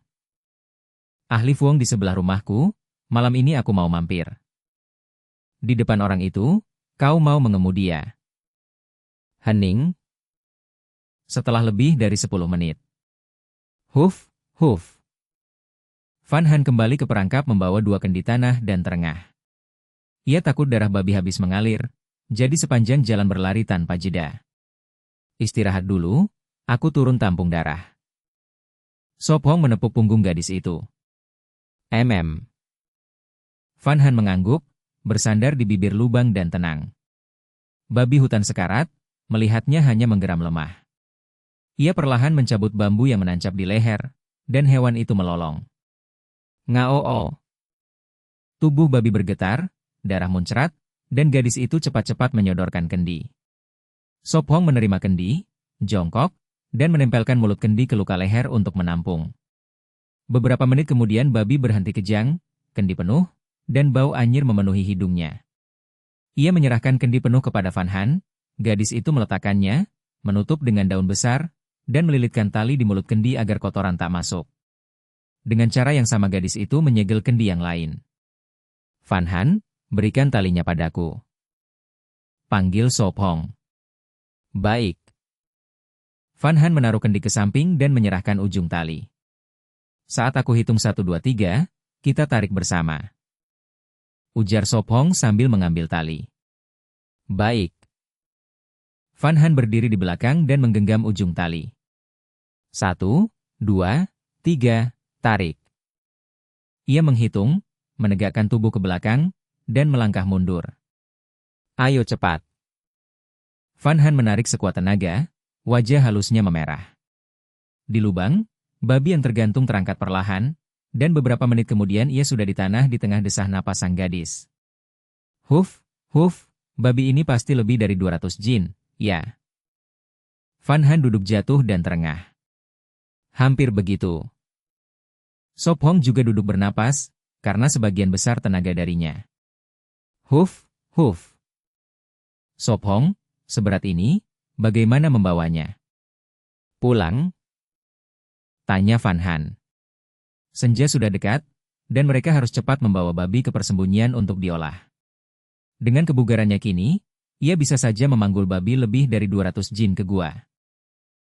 Ahli Fuong di sebelah rumahku, malam ini aku mau mampir. Di depan orang itu, kau mau mengemudi dia. Hening. Setelah lebih dari 10 menit. Huf, huf. Van Han kembali ke perangkap membawa 2 kendi tanah dan terengah. Ia takut darah babi habis mengalir, jadi sepanjang jalan berlari tanpa jeda. Istirahat dulu, aku turun tampung darah. Sop Hong menepuk punggung gadis itu. Van Han mengangguk, bersandar di bibir lubang dan tenang. Babi hutan sekarat, melihatnya hanya menggeram lemah. Ia perlahan mencabut bambu yang menancap di leher, dan hewan itu melolong. Ngao-o. Tubuh babi bergetar, darah muncrat, dan gadis itu cepat-cepat menyodorkan kendi. Sop Hong menerima kendi, jongkok, dan menempelkan mulut kendi ke luka leher untuk menampung. Beberapa menit kemudian babi berhenti kejang, kendi penuh, dan bau anyir memenuhi hidungnya. Ia menyerahkan kendi penuh kepada Van Han, gadis itu meletakkannya, menutup dengan daun besar, dan melilitkan tali di mulut kendi agar kotoran tak masuk. Dengan cara yang sama gadis itu menyegel kendi yang lain. Van Han, berikan talinya padaku. Panggil Sop Hong. Baik. Van Han menaruh kendi ke samping dan menyerahkan ujung tali. Saat aku hitung 1, 2, 3, kita tarik bersama. Ujar Sop Hong sambil mengambil tali. Baik. Van Han berdiri di belakang dan menggenggam ujung tali. 1, 2, 3, tarik. Ia menghitung, menegakkan tubuh ke belakang, dan melangkah mundur. Ayo cepat. Van Han menarik sekuat tenaga, wajah halusnya memerah. Di lubang, babi yang tergantung terangkat perlahan, dan beberapa menit kemudian ia sudah di tanah di tengah desah napas sang gadis. Huf, huf, babi ini pasti lebih dari 200 jin, ya. Van Han duduk jatuh dan terengah. Hampir begitu. Sop Hong juga duduk bernapas, karena sebagian besar tenaga darinya. Huf, huf. Sop Hong, seberat ini, bagaimana membawanya? Pulang? Tanya Van Han. Senja sudah dekat, dan mereka harus cepat membawa babi ke persembunyian untuk diolah. Dengan kebugarannya kini, ia bisa saja memanggul babi lebih dari 200 jin ke gua.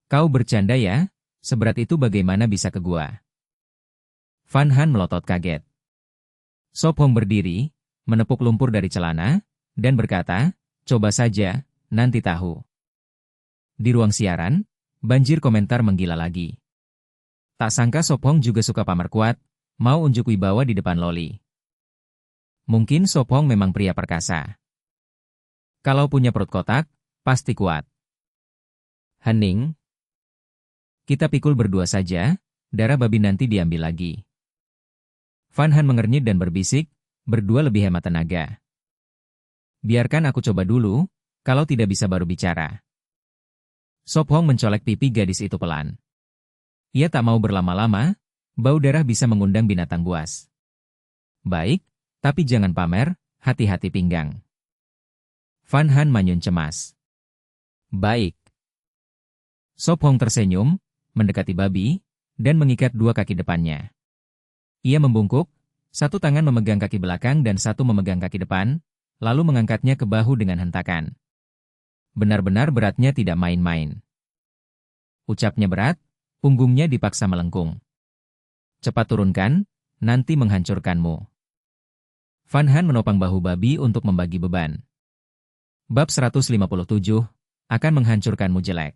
Kau bercanda ya? Seberat itu bagaimana bisa ke gua? Van Han melotot kaget. Sop Hong berdiri, menepuk lumpur dari celana, dan berkata, coba saja, nanti tahu. Di ruang siaran, banjir komentar menggila lagi. Tak sangka Sop Hong juga suka pamer kuat, mau unjuk wibawa di depan Loli. Mungkin Sop Hong memang pria perkasa. Kalau punya perut kotak, pasti kuat. Hening. Kita pikul berdua saja, darah babi nanti diambil lagi. Van Han mengernyit dan berbisik, berdua lebih hemat tenaga. Biarkan aku coba dulu, kalau tidak bisa baru bicara. Sop Hong mencolek pipi gadis itu pelan. Ia tak mau berlama-lama, bau darah bisa mengundang binatang buas. Baik, tapi jangan pamer, hati-hati pinggang. Van Han manyun cemas. Baik. Sop Hong tersenyum, mendekati babi, dan mengikat dua kaki depannya. Ia membungkuk, satu tangan memegang kaki belakang dan satu memegang kaki depan, lalu mengangkatnya ke bahu dengan hentakan. Benar-benar beratnya tidak main-main. Ucapnya berat, punggungnya dipaksa melengkung. Cepat turunkan, nanti menghancurkanmu. Van Han menopang bahu babi untuk membagi beban. Bab 157, akan menghancurkanmu jelek.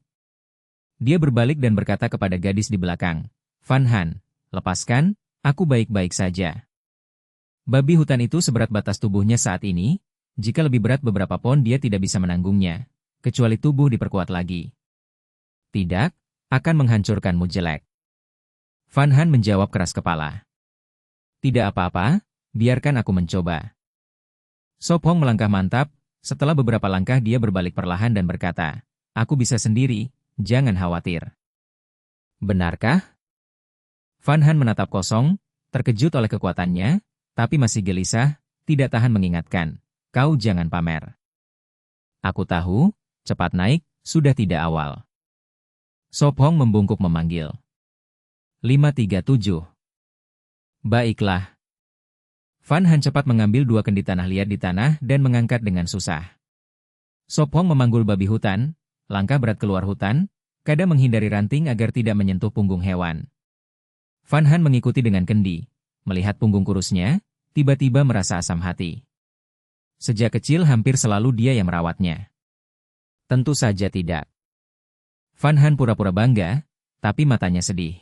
Dia berbalik dan berkata kepada gadis di belakang, Van Han, lepaskan, aku baik-baik saja. Babi hutan itu seberat batas tubuhnya saat ini, jika lebih berat beberapa pon dia tidak bisa menanggungnya, kecuali tubuh diperkuat lagi. Tidak, akan menghancurkanmu jelek. Van Han menjawab keras kepala. Tidak apa-apa, biarkan aku mencoba. Sop Hong melangkah mantap, setelah beberapa langkah dia berbalik perlahan dan berkata, aku bisa sendiri, jangan khawatir. Benarkah? Van Han menatap kosong, terkejut oleh kekuatannya, tapi masih gelisah, tidak tahan mengingatkan, kau jangan pamer. Aku tahu, cepat naik, sudah tidak awal. Sop Hong membungkuk memanggil. 537. Baiklah. Van Han cepat mengambil dua kendi tanah liat di tanah dan mengangkat dengan susah. Sop Hong memanggul babi hutan, langkah berat keluar hutan, kadang menghindari ranting agar tidak menyentuh punggung hewan. Van Han mengikuti dengan kendi, melihat punggung kurusnya, tiba-tiba merasa asam hati. Sejak kecil hampir selalu dia yang merawatnya. Tentu saja tidak. Van Han pura-pura bangga, tapi matanya sedih.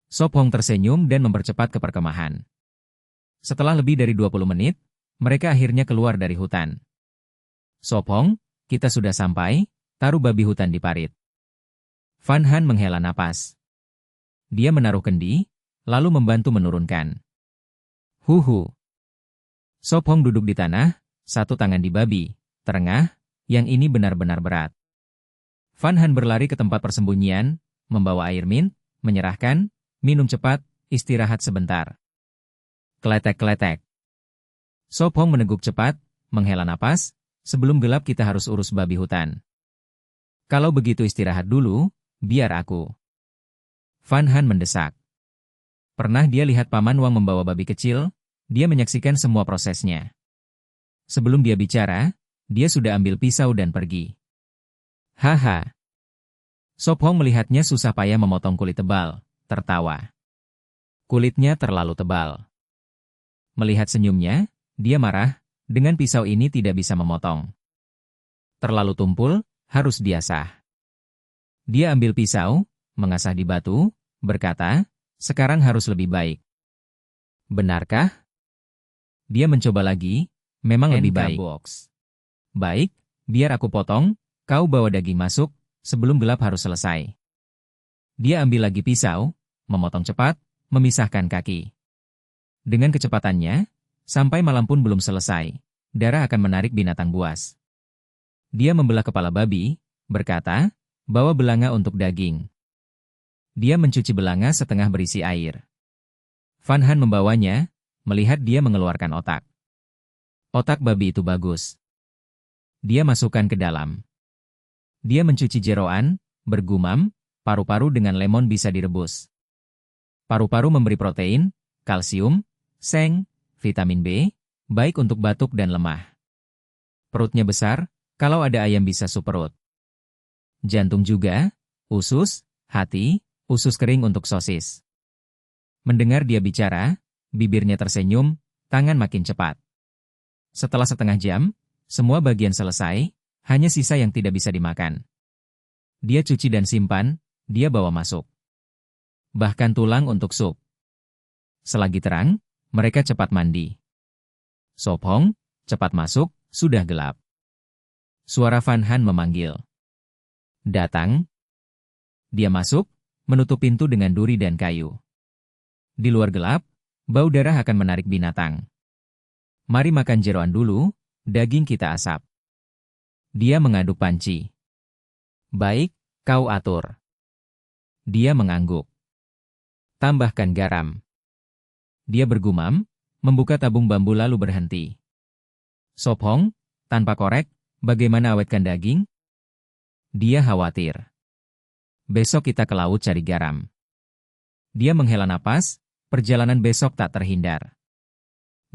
Sop Hong tersenyum dan mempercepat ke perkemahan. Setelah lebih dari 20 menit, mereka akhirnya keluar dari hutan. Sop Hong, kita sudah sampai, taruh babi hutan di parit. Van Han menghela napas. Dia menaruh kendi, lalu membantu menurunkan. Huhu. Sop Hong duduk di tanah, satu tangan di babi, terengah, yang ini benar-benar berat. Van Han berlari ke tempat persembunyian, membawa air mint, menyerahkan, minum cepat, istirahat sebentar. Kletek-kletek. Sop Hong meneguk cepat, menghela napas, sebelum gelap kita harus urus babi hutan. Kalau begitu istirahat dulu, biar aku. Van Han mendesak. Pernah dia lihat Paman Wang membawa babi kecil, dia menyaksikan semua prosesnya. Sebelum dia bicara, dia sudah ambil pisau dan pergi. Haha. Sop Hong melihatnya susah payah memotong kulit tebal, tertawa. Kulitnya terlalu tebal. Melihat senyumnya, dia marah, dengan pisau ini tidak bisa memotong. Terlalu tumpul, harus diasah. Dia ambil pisau, mengasah di batu, berkata, sekarang harus lebih baik. Benarkah? Dia mencoba lagi, memang lebih baik. Baik, biar aku potong, kau bawa daging masuk, sebelum gelap harus selesai. Dia ambil lagi pisau, memotong cepat, memisahkan kaki. Dengan kecepatannya, sampai malam pun belum selesai, darah akan menarik binatang buas. Dia membelah kepala babi, berkata, bawa belanga untuk daging. Dia mencuci belanga setengah berisi air. Van Han membawanya, melihat dia mengeluarkan otak. Otak babi itu bagus. Dia masukkan ke dalam. Dia mencuci jeroan, bergumam, paru-paru dengan lemon bisa direbus. Paru-paru memberi protein, kalsium, seng, vitamin B, baik untuk batuk dan lemah. Perutnya besar, kalau ada ayam bisa sup perut. Jantung juga, usus, hati, usus kering untuk sosis. Mendengar dia bicara, bibirnya tersenyum, tangan makin cepat. Setelah setengah jam, semua bagian selesai, hanya sisa yang tidak bisa dimakan. Dia cuci dan simpan, dia bawa masuk. Bahkan tulang untuk sup. Selagi terang, mereka cepat mandi. Sophong, cepat masuk, sudah gelap. Suara Van Han memanggil. Datang. Dia masuk, menutup pintu dengan duri dan kayu. Di luar gelap, bau darah akan menarik binatang. Mari makan jeroan dulu, daging kita asap. Dia mengaduk panci. Baik, kau atur. Dia mengangguk. Tambahkan garam. Dia bergumam, membuka tabung bambu lalu berhenti. Sophong, tanpa korek, bagaimana awetkan daging? Dia khawatir. Besok kita ke laut cari garam. Dia menghela napas, perjalanan besok tak terhindar.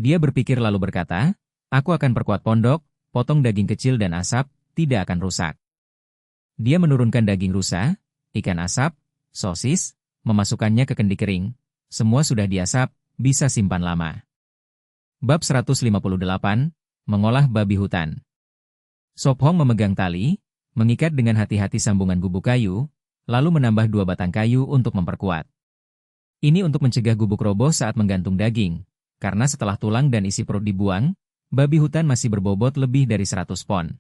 Dia berpikir lalu berkata, aku akan perkuat pondok, potong daging kecil dan asap, tidak akan rusak. Dia menurunkan daging rusa, ikan asap, sosis, memasukkannya ke kendi kering. Semua sudah diasap, bisa simpan lama. Bab 158, Mengolah babi hutan. Sophong memegang tali, mengikat dengan hati-hati sambungan gubuk kayu, lalu menambah 2 batang kayu untuk memperkuat. Ini untuk mencegah gubuk roboh saat menggantung daging, karena setelah tulang dan isi perut dibuang, babi hutan masih berbobot lebih dari 100 pon.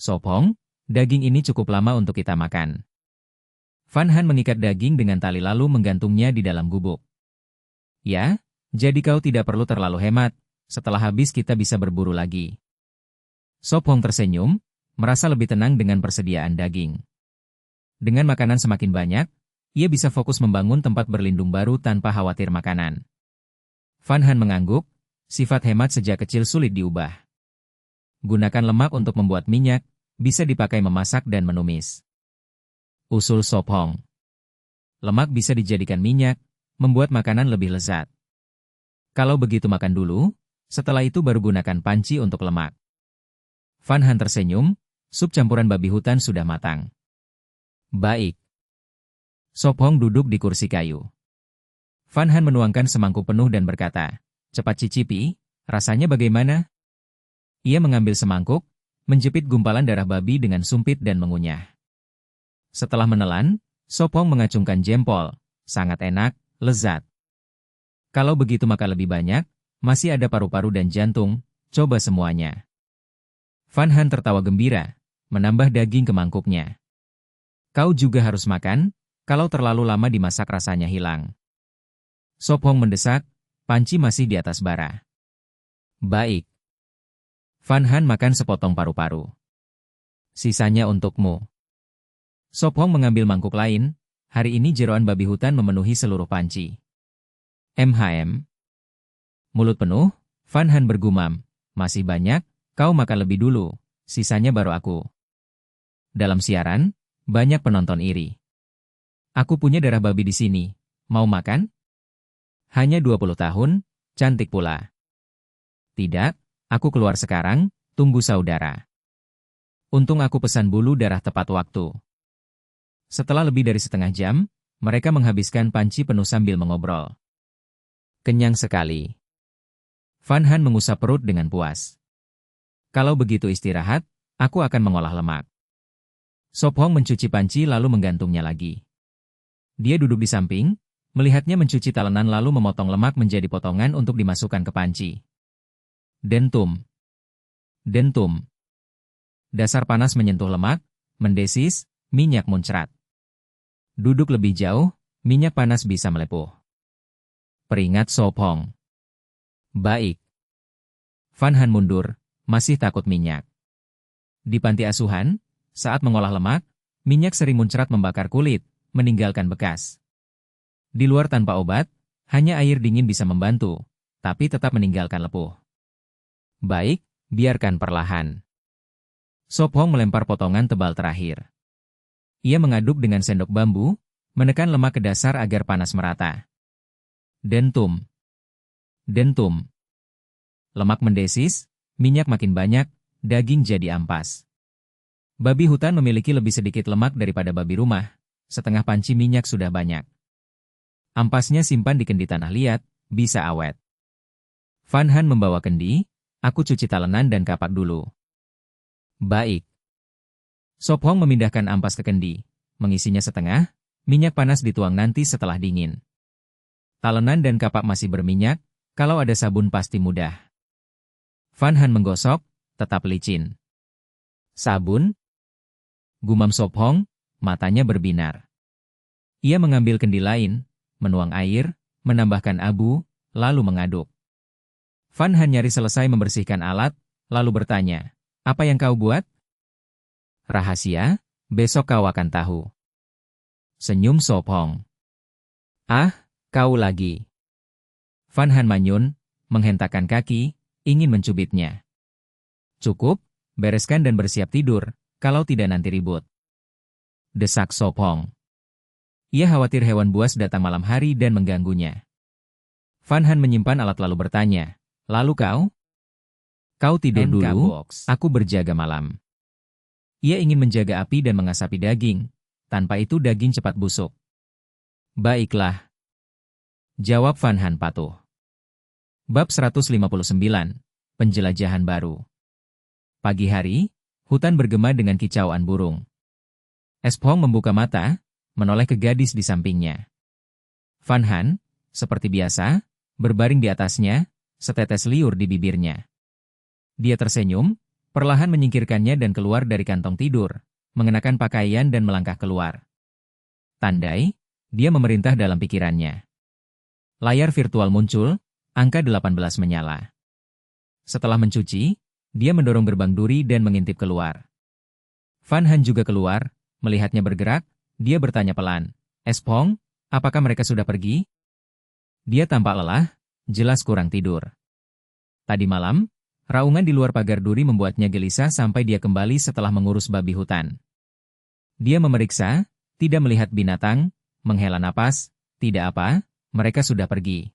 Sophong, daging ini cukup lama untuk kita makan. Van Han mengikat daging dengan tali lalu menggantungnya di dalam gubuk. Ya, jadi kau tidak perlu terlalu hemat, setelah habis kita bisa berburu lagi. Sophong tersenyum, merasa lebih tenang dengan persediaan daging. Dengan makanan semakin banyak, ia bisa fokus membangun tempat berlindung baru tanpa khawatir makanan. Van Han mengangguk, sifat hemat sejak kecil sulit diubah. Gunakan lemak untuk membuat minyak, bisa dipakai memasak dan menumis. Usul Sophong. Lemak bisa dijadikan minyak, membuat makanan lebih lezat. Kalau begitu makan dulu, setelah itu baru gunakan panci untuk lemak. Van Han tersenyum, sup campuran babi hutan sudah matang. Baik. Sophong duduk di kursi kayu. Van Han menuangkan semangkuk penuh dan berkata, cepat cicipi, rasanya bagaimana? Ia mengambil semangkuk, menjepit gumpalan darah babi dengan sumpit dan mengunyah. Setelah menelan, Sophong mengacungkan jempol, sangat enak, lezat. Kalau begitu maka lebih banyak, masih ada paru-paru dan jantung, coba semuanya. Van Han tertawa gembira, menambah daging ke mangkuknya. Kau juga harus makan, kalau terlalu lama dimasak rasanya hilang. Sophong mendesak, panci masih di atas bara. Baik. Van Han makan sepotong paru-paru. Sisanya untukmu. Sophong mengambil mangkuk lain, hari ini jeroan babi hutan memenuhi seluruh panci. Mulut penuh, Van Han bergumam, masih banyak, kau makan lebih dulu, sisanya baru aku. Dalam siaran, banyak penonton iri. Aku punya darah babi di sini, mau makan? Hanya 20 tahun, cantik pula. Tidak, aku keluar sekarang, tunggu saudara. Untung aku pesan bulu darah tepat waktu. Setelah lebih dari setengah jam, mereka menghabiskan panci penuh sambil mengobrol. Kenyang sekali. Van Han mengusap perut dengan puas. Kalau begitu istirahat, aku akan mengolah lemak. Sophong mencuci panci lalu menggantungnya lagi. Dia duduk di samping, melihatnya mencuci talenan lalu memotong lemak menjadi potongan untuk dimasukkan ke panci. Dentum. Dentum. Dasar panas menyentuh lemak, mendesis, minyak muncrat. Duduk lebih jauh, minyak panas bisa melepuh. Peringat Sophong. Baik. Van Han mundur, masih takut minyak. Di panti asuhan, saat mengolah lemak, minyak sering muncrat membakar kulit, meninggalkan bekas. Di luar tanpa obat, hanya air dingin bisa membantu, tapi tetap meninggalkan lepuh. Baik, biarkan perlahan. Sophong melempar potongan tebal terakhir. Ia mengaduk dengan sendok bambu, menekan lemak ke dasar agar panas merata. Dentum. Dentum. Lemak mendesis, minyak makin banyak, daging jadi ampas. Babi hutan memiliki lebih sedikit lemak daripada babi rumah, setengah panci minyak sudah banyak. Ampasnya simpan di kendi tanah liat, bisa awet. Van Han membawa kendi, aku cuci talenan dan kapak dulu. Baik. Sop Hong memindahkan ampas ke kendi, mengisinya setengah, minyak panas dituang nanti setelah dingin. Talenan dan kapak masih berminyak, kalau ada sabun pasti mudah. Van Han menggosok, tetap licin. Sabun? Gumam Sop Hong, matanya berbinar. Ia mengambil kendi lain, menuang air, menambahkan abu, lalu mengaduk. Van Han nyaris selesai membersihkan alat, lalu bertanya, "Apa yang kau buat?" "Rahasia, besok kau akan tahu." Senyum Sop Hong. "Ah, kau lagi." Van Han manyun, menghentakkan kaki, ingin mencubitnya. "Cukup, bereskan dan bersiap tidur, kalau tidak nanti ribut." Desak Sop Hong. Ia khawatir hewan buas datang malam hari dan mengganggunya. Van Han menyimpan alat lalu bertanya, "Lalu kau?" "Kau tidur dulu, aku berjaga malam." Ia ingin menjaga api dan mengasapi daging, tanpa itu daging cepat busuk. "Baiklah," jawab Van Han patuh. Bab 159, Penjelajahan Baru. Pagi hari, hutan bergema dengan kicauan burung. Espong membuka mata, menoleh ke gadis di sampingnya. Van Han, seperti biasa, berbaring di atasnya, setetes liur di bibirnya. Dia tersenyum, perlahan menyingkirkannya dan keluar dari kantong tidur, mengenakan pakaian dan melangkah keluar. Tandai, dia memerintah dalam pikirannya. Layar virtual muncul, angka 18 menyala. Setelah mencuci, dia mendorong gerbang duri dan mengintip keluar. Van Han juga keluar, melihatnya bergerak, dia bertanya pelan, "Espong, apakah mereka sudah pergi?" Dia tampak lelah, jelas kurang tidur. Tadi malam, raungan di luar pagar duri membuatnya gelisah sampai dia kembali setelah mengurus babi hutan. Dia memeriksa, tidak melihat binatang, menghela napas, tidak apa, mereka sudah pergi.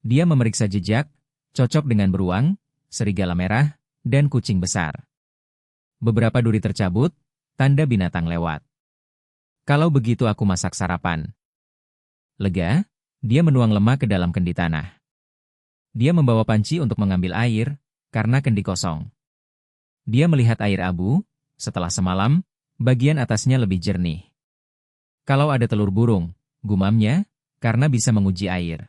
Dia memeriksa jejak, cocok dengan beruang, serigala merah, dan kucing besar. Beberapa duri tercabut, tanda binatang lewat. "Kalau begitu aku masak sarapan." Lega, dia menuang lemak ke dalam kendi tanah. Dia membawa panci untuk mengambil air, karena kendi kosong. Dia melihat air abu, setelah semalam, bagian atasnya lebih jernih. "Kalau ada telur burung," gumamnya, karena bisa menguji air.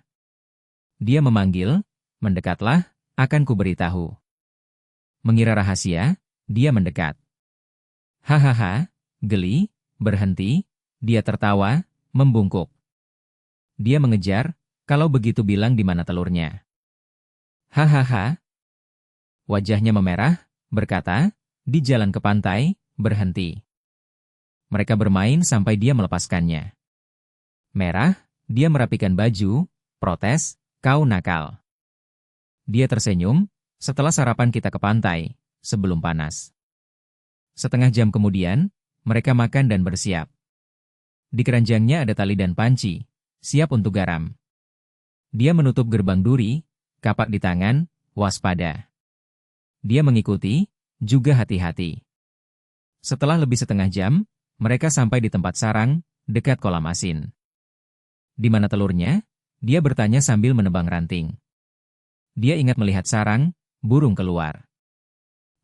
Dia memanggil, "Mendekatlah, akan kuberitahu." Mengira rahasia, dia mendekat. "Hahaha," geli, berhenti, dia tertawa, membungkuk. Dia mengejar, "Kalau begitu bilang di mana telurnya." "Hahaha." Wajahnya memerah, berkata, "Di jalan ke pantai, berhenti." Mereka bermain sampai dia melepaskannya. Merah, dia merapikan baju, protes, "Kau nakal." Dia tersenyum, "Setelah sarapan kita ke pantai, sebelum panas." Setengah jam kemudian, mereka makan dan bersiap. Di keranjangnya ada tali dan panci, siap untuk garam. Dia menutup gerbang duri, kapak di tangan, waspada. Dia mengikuti, juga hati-hati. Setelah lebih setengah jam, mereka sampai di tempat sarang, dekat kolam asin. "Di mana telurnya?" dia bertanya sambil menebang ranting. Dia ingat melihat sarang, burung keluar.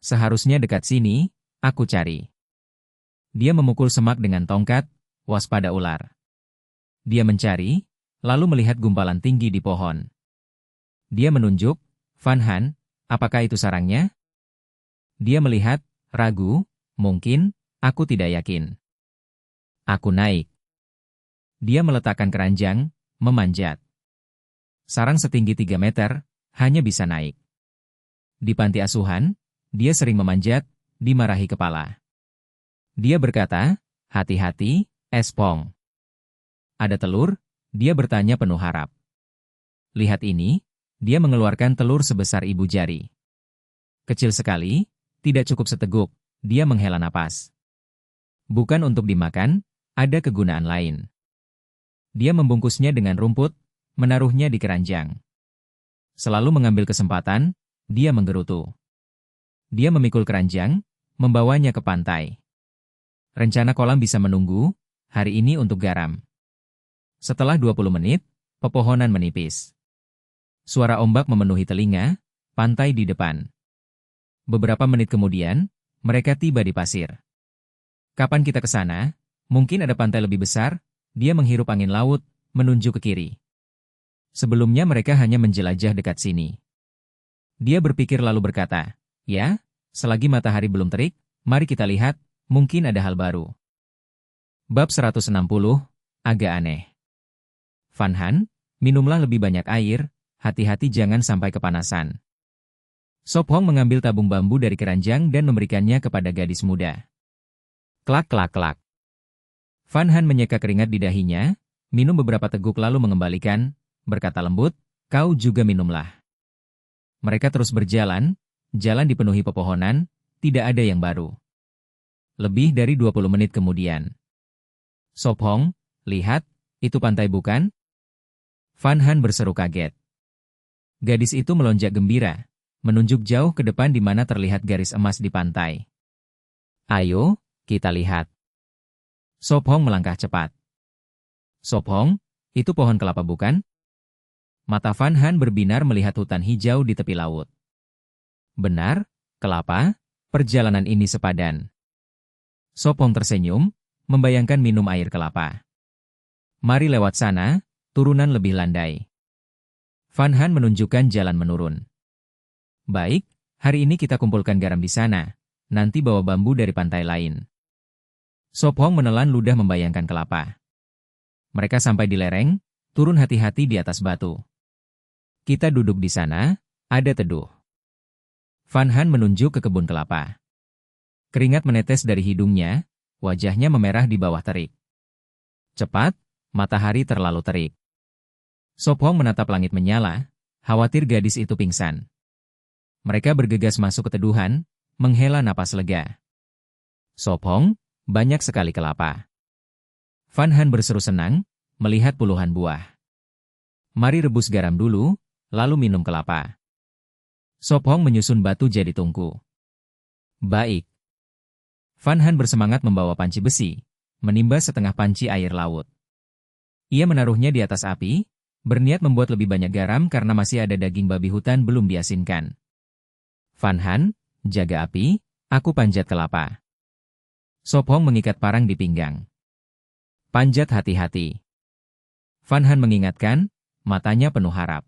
"Seharusnya dekat sini, aku cari." Dia memukul semak dengan tongkat, waspada ular. Dia mencari, lalu melihat gumpalan tinggi di pohon. Dia menunjuk, "Van Han, apakah itu sarangnya?" Dia melihat, ragu, "Mungkin, aku tidak yakin." "Aku naik." Dia meletakkan keranjang, memanjat. Sarang setinggi 3 meter, hanya bisa naik. Di panti asuhan, dia sering memanjat, dimarahi kepala. Dia berkata, "Hati-hati, Espong." "Ada telur?" dia bertanya penuh harap. "Lihat ini," dia mengeluarkan telur sebesar ibu jari. Kecil sekali, tidak cukup seteguk, dia menghela napas. "Bukan untuk dimakan, ada kegunaan lain." Dia membungkusnya dengan rumput, menaruhnya di keranjang. Selalu mengambil kesempatan, dia menggerutu. Dia memikul keranjang, membawanya ke pantai. Rencana kolam bisa menunggu, hari ini untuk garam. Setelah 20 menit, pepohonan menipis. Suara ombak memenuhi telinga, pantai di depan. Beberapa menit kemudian, mereka tiba di pasir. Kapan kita ke sana? Mungkin ada pantai lebih besar. Dia menghirup angin laut, menunjuk ke kiri. Sebelumnya mereka hanya menjelajah dekat sini. Dia berpikir lalu berkata, ya, selagi matahari belum terik, mari kita lihat, mungkin ada hal baru. Bab 160, agak aneh. Van Han, minumlah lebih banyak air, hati-hati jangan sampai kepanasan. Sop Hong mengambil tabung bambu dari keranjang dan memberikannya kepada gadis muda. Klak klak klak. Van Han menyeka keringat di dahinya, minum beberapa teguk lalu mengembalikan, berkata lembut, kau juga minumlah. Mereka terus berjalan, jalan dipenuhi pepohonan, tidak ada yang baru. Lebih dari 20 menit kemudian. Sop Hong, lihat, itu pantai bukan? Van Han berseru kaget. Gadis itu melonjak gembira, menunjuk jauh ke depan di mana terlihat garis emas di pantai. Ayo, kita lihat. Sop Hong melangkah cepat. Sop Hong, itu pohon kelapa bukan? Mata Van Han berbinar melihat hutan hijau di tepi laut. Benar, kelapa, perjalanan ini sepadan. Sop Hong tersenyum, membayangkan minum air kelapa. Mari lewat sana, turunan lebih landai. Van Han menunjukkan jalan menurun. Baik, hari ini kita kumpulkan garam di sana, nanti bawa bambu dari pantai lain. Sop Hong menelan ludah membayangkan kelapa. Mereka sampai di lereng, turun hati-hati di atas batu. Kita duduk di sana, ada teduh. Van Han menunjuk ke kebun kelapa. Keringat menetes dari hidungnya, wajahnya memerah di bawah terik. Cepat, matahari terlalu terik. Sop Hong menatap langit menyala, khawatir gadis itu pingsan. Mereka bergegas masuk ke teduhan, menghela napas lega. Sop Hong, banyak sekali kelapa. Van Han berseru senang, melihat puluhan buah. Mari rebus garam dulu, lalu minum kelapa. Sop Hong menyusun batu jadi tungku. Baik. Van Han bersemangat membawa panci besi, menimba setengah panci air laut. Ia menaruhnya di atas api, berniat membuat lebih banyak garam karena masih ada daging babi hutan belum diasinkan. Van Han, jaga api, aku panjat kelapa. Sop Hong mengikat parang di pinggang. Panjat hati-hati. Van Han mengingatkan, matanya penuh harap.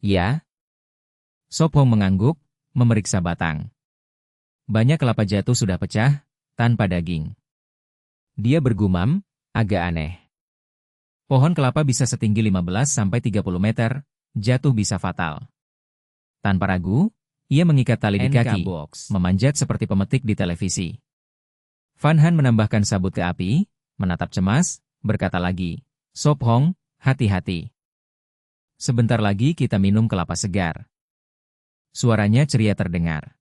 Ya. Sop Hong mengangguk, memeriksa batang. Banyak kelapa jatuh sudah pecah, tanpa daging. Dia bergumam, agak aneh. Pohon kelapa bisa setinggi 15-30 meter, jatuh bisa fatal. Tanpa ragu, ia mengikat tali di kaki, memanjat seperti pemetik di televisi. Van Han menambahkan sabut ke api, menatap cemas, berkata lagi, Sop Hong, hati-hati. Sebentar lagi kita minum kelapa segar. Suaranya ceria terdengar.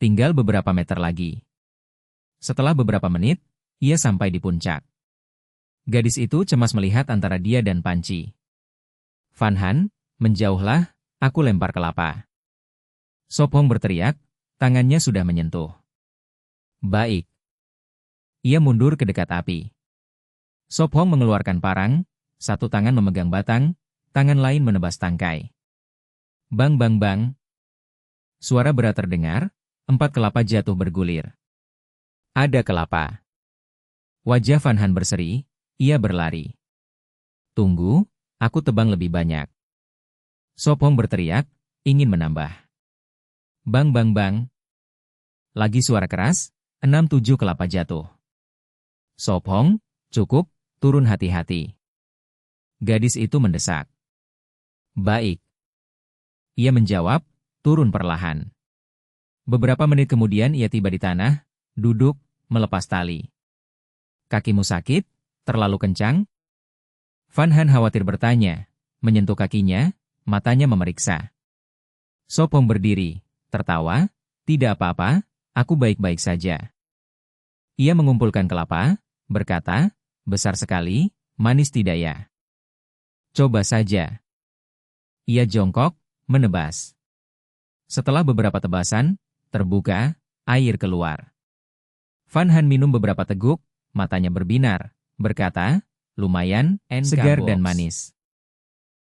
Tinggal beberapa meter lagi. Setelah beberapa menit, ia sampai di puncak. Gadis itu cemas melihat antara dia dan panci. Van Han, menjauhlah, aku lempar kelapa. Sop Hong berteriak, tangannya sudah menyentuh. Baik. Ia mundur ke dekat api. Sop Hong mengeluarkan parang, satu tangan memegang batang, tangan lain menebas tangkai. Bang bang bang. Suara berat terdengar, 4 kelapa jatuh bergulir. Ada kelapa. Wajah Van Han berseri, ia berlari. Tunggu, aku tebang lebih banyak. Sop Hong berteriak, ingin menambah. Bang bang bang. Lagi suara keras, 6-7 kelapa jatuh. Sop Hong, cukup, turun hati-hati. Gadis itu mendesak. Baik. Ia menjawab, turun perlahan. Beberapa menit kemudian ia tiba di tanah, duduk, melepas tali. Kakimu sakit? Terlalu kencang? Van Han khawatir bertanya, menyentuh kakinya, matanya memeriksa. Sop Hong berdiri, tertawa, tidak apa-apa, aku baik-baik saja. Ia mengumpulkan kelapa, berkata, besar sekali, manis tidak ya? Coba saja. Ia jongkok, menebas. Setelah beberapa tebasan, terbuka, air keluar. Van Han minum beberapa teguk, matanya berbinar, berkata, Lumayan, segar dan manis.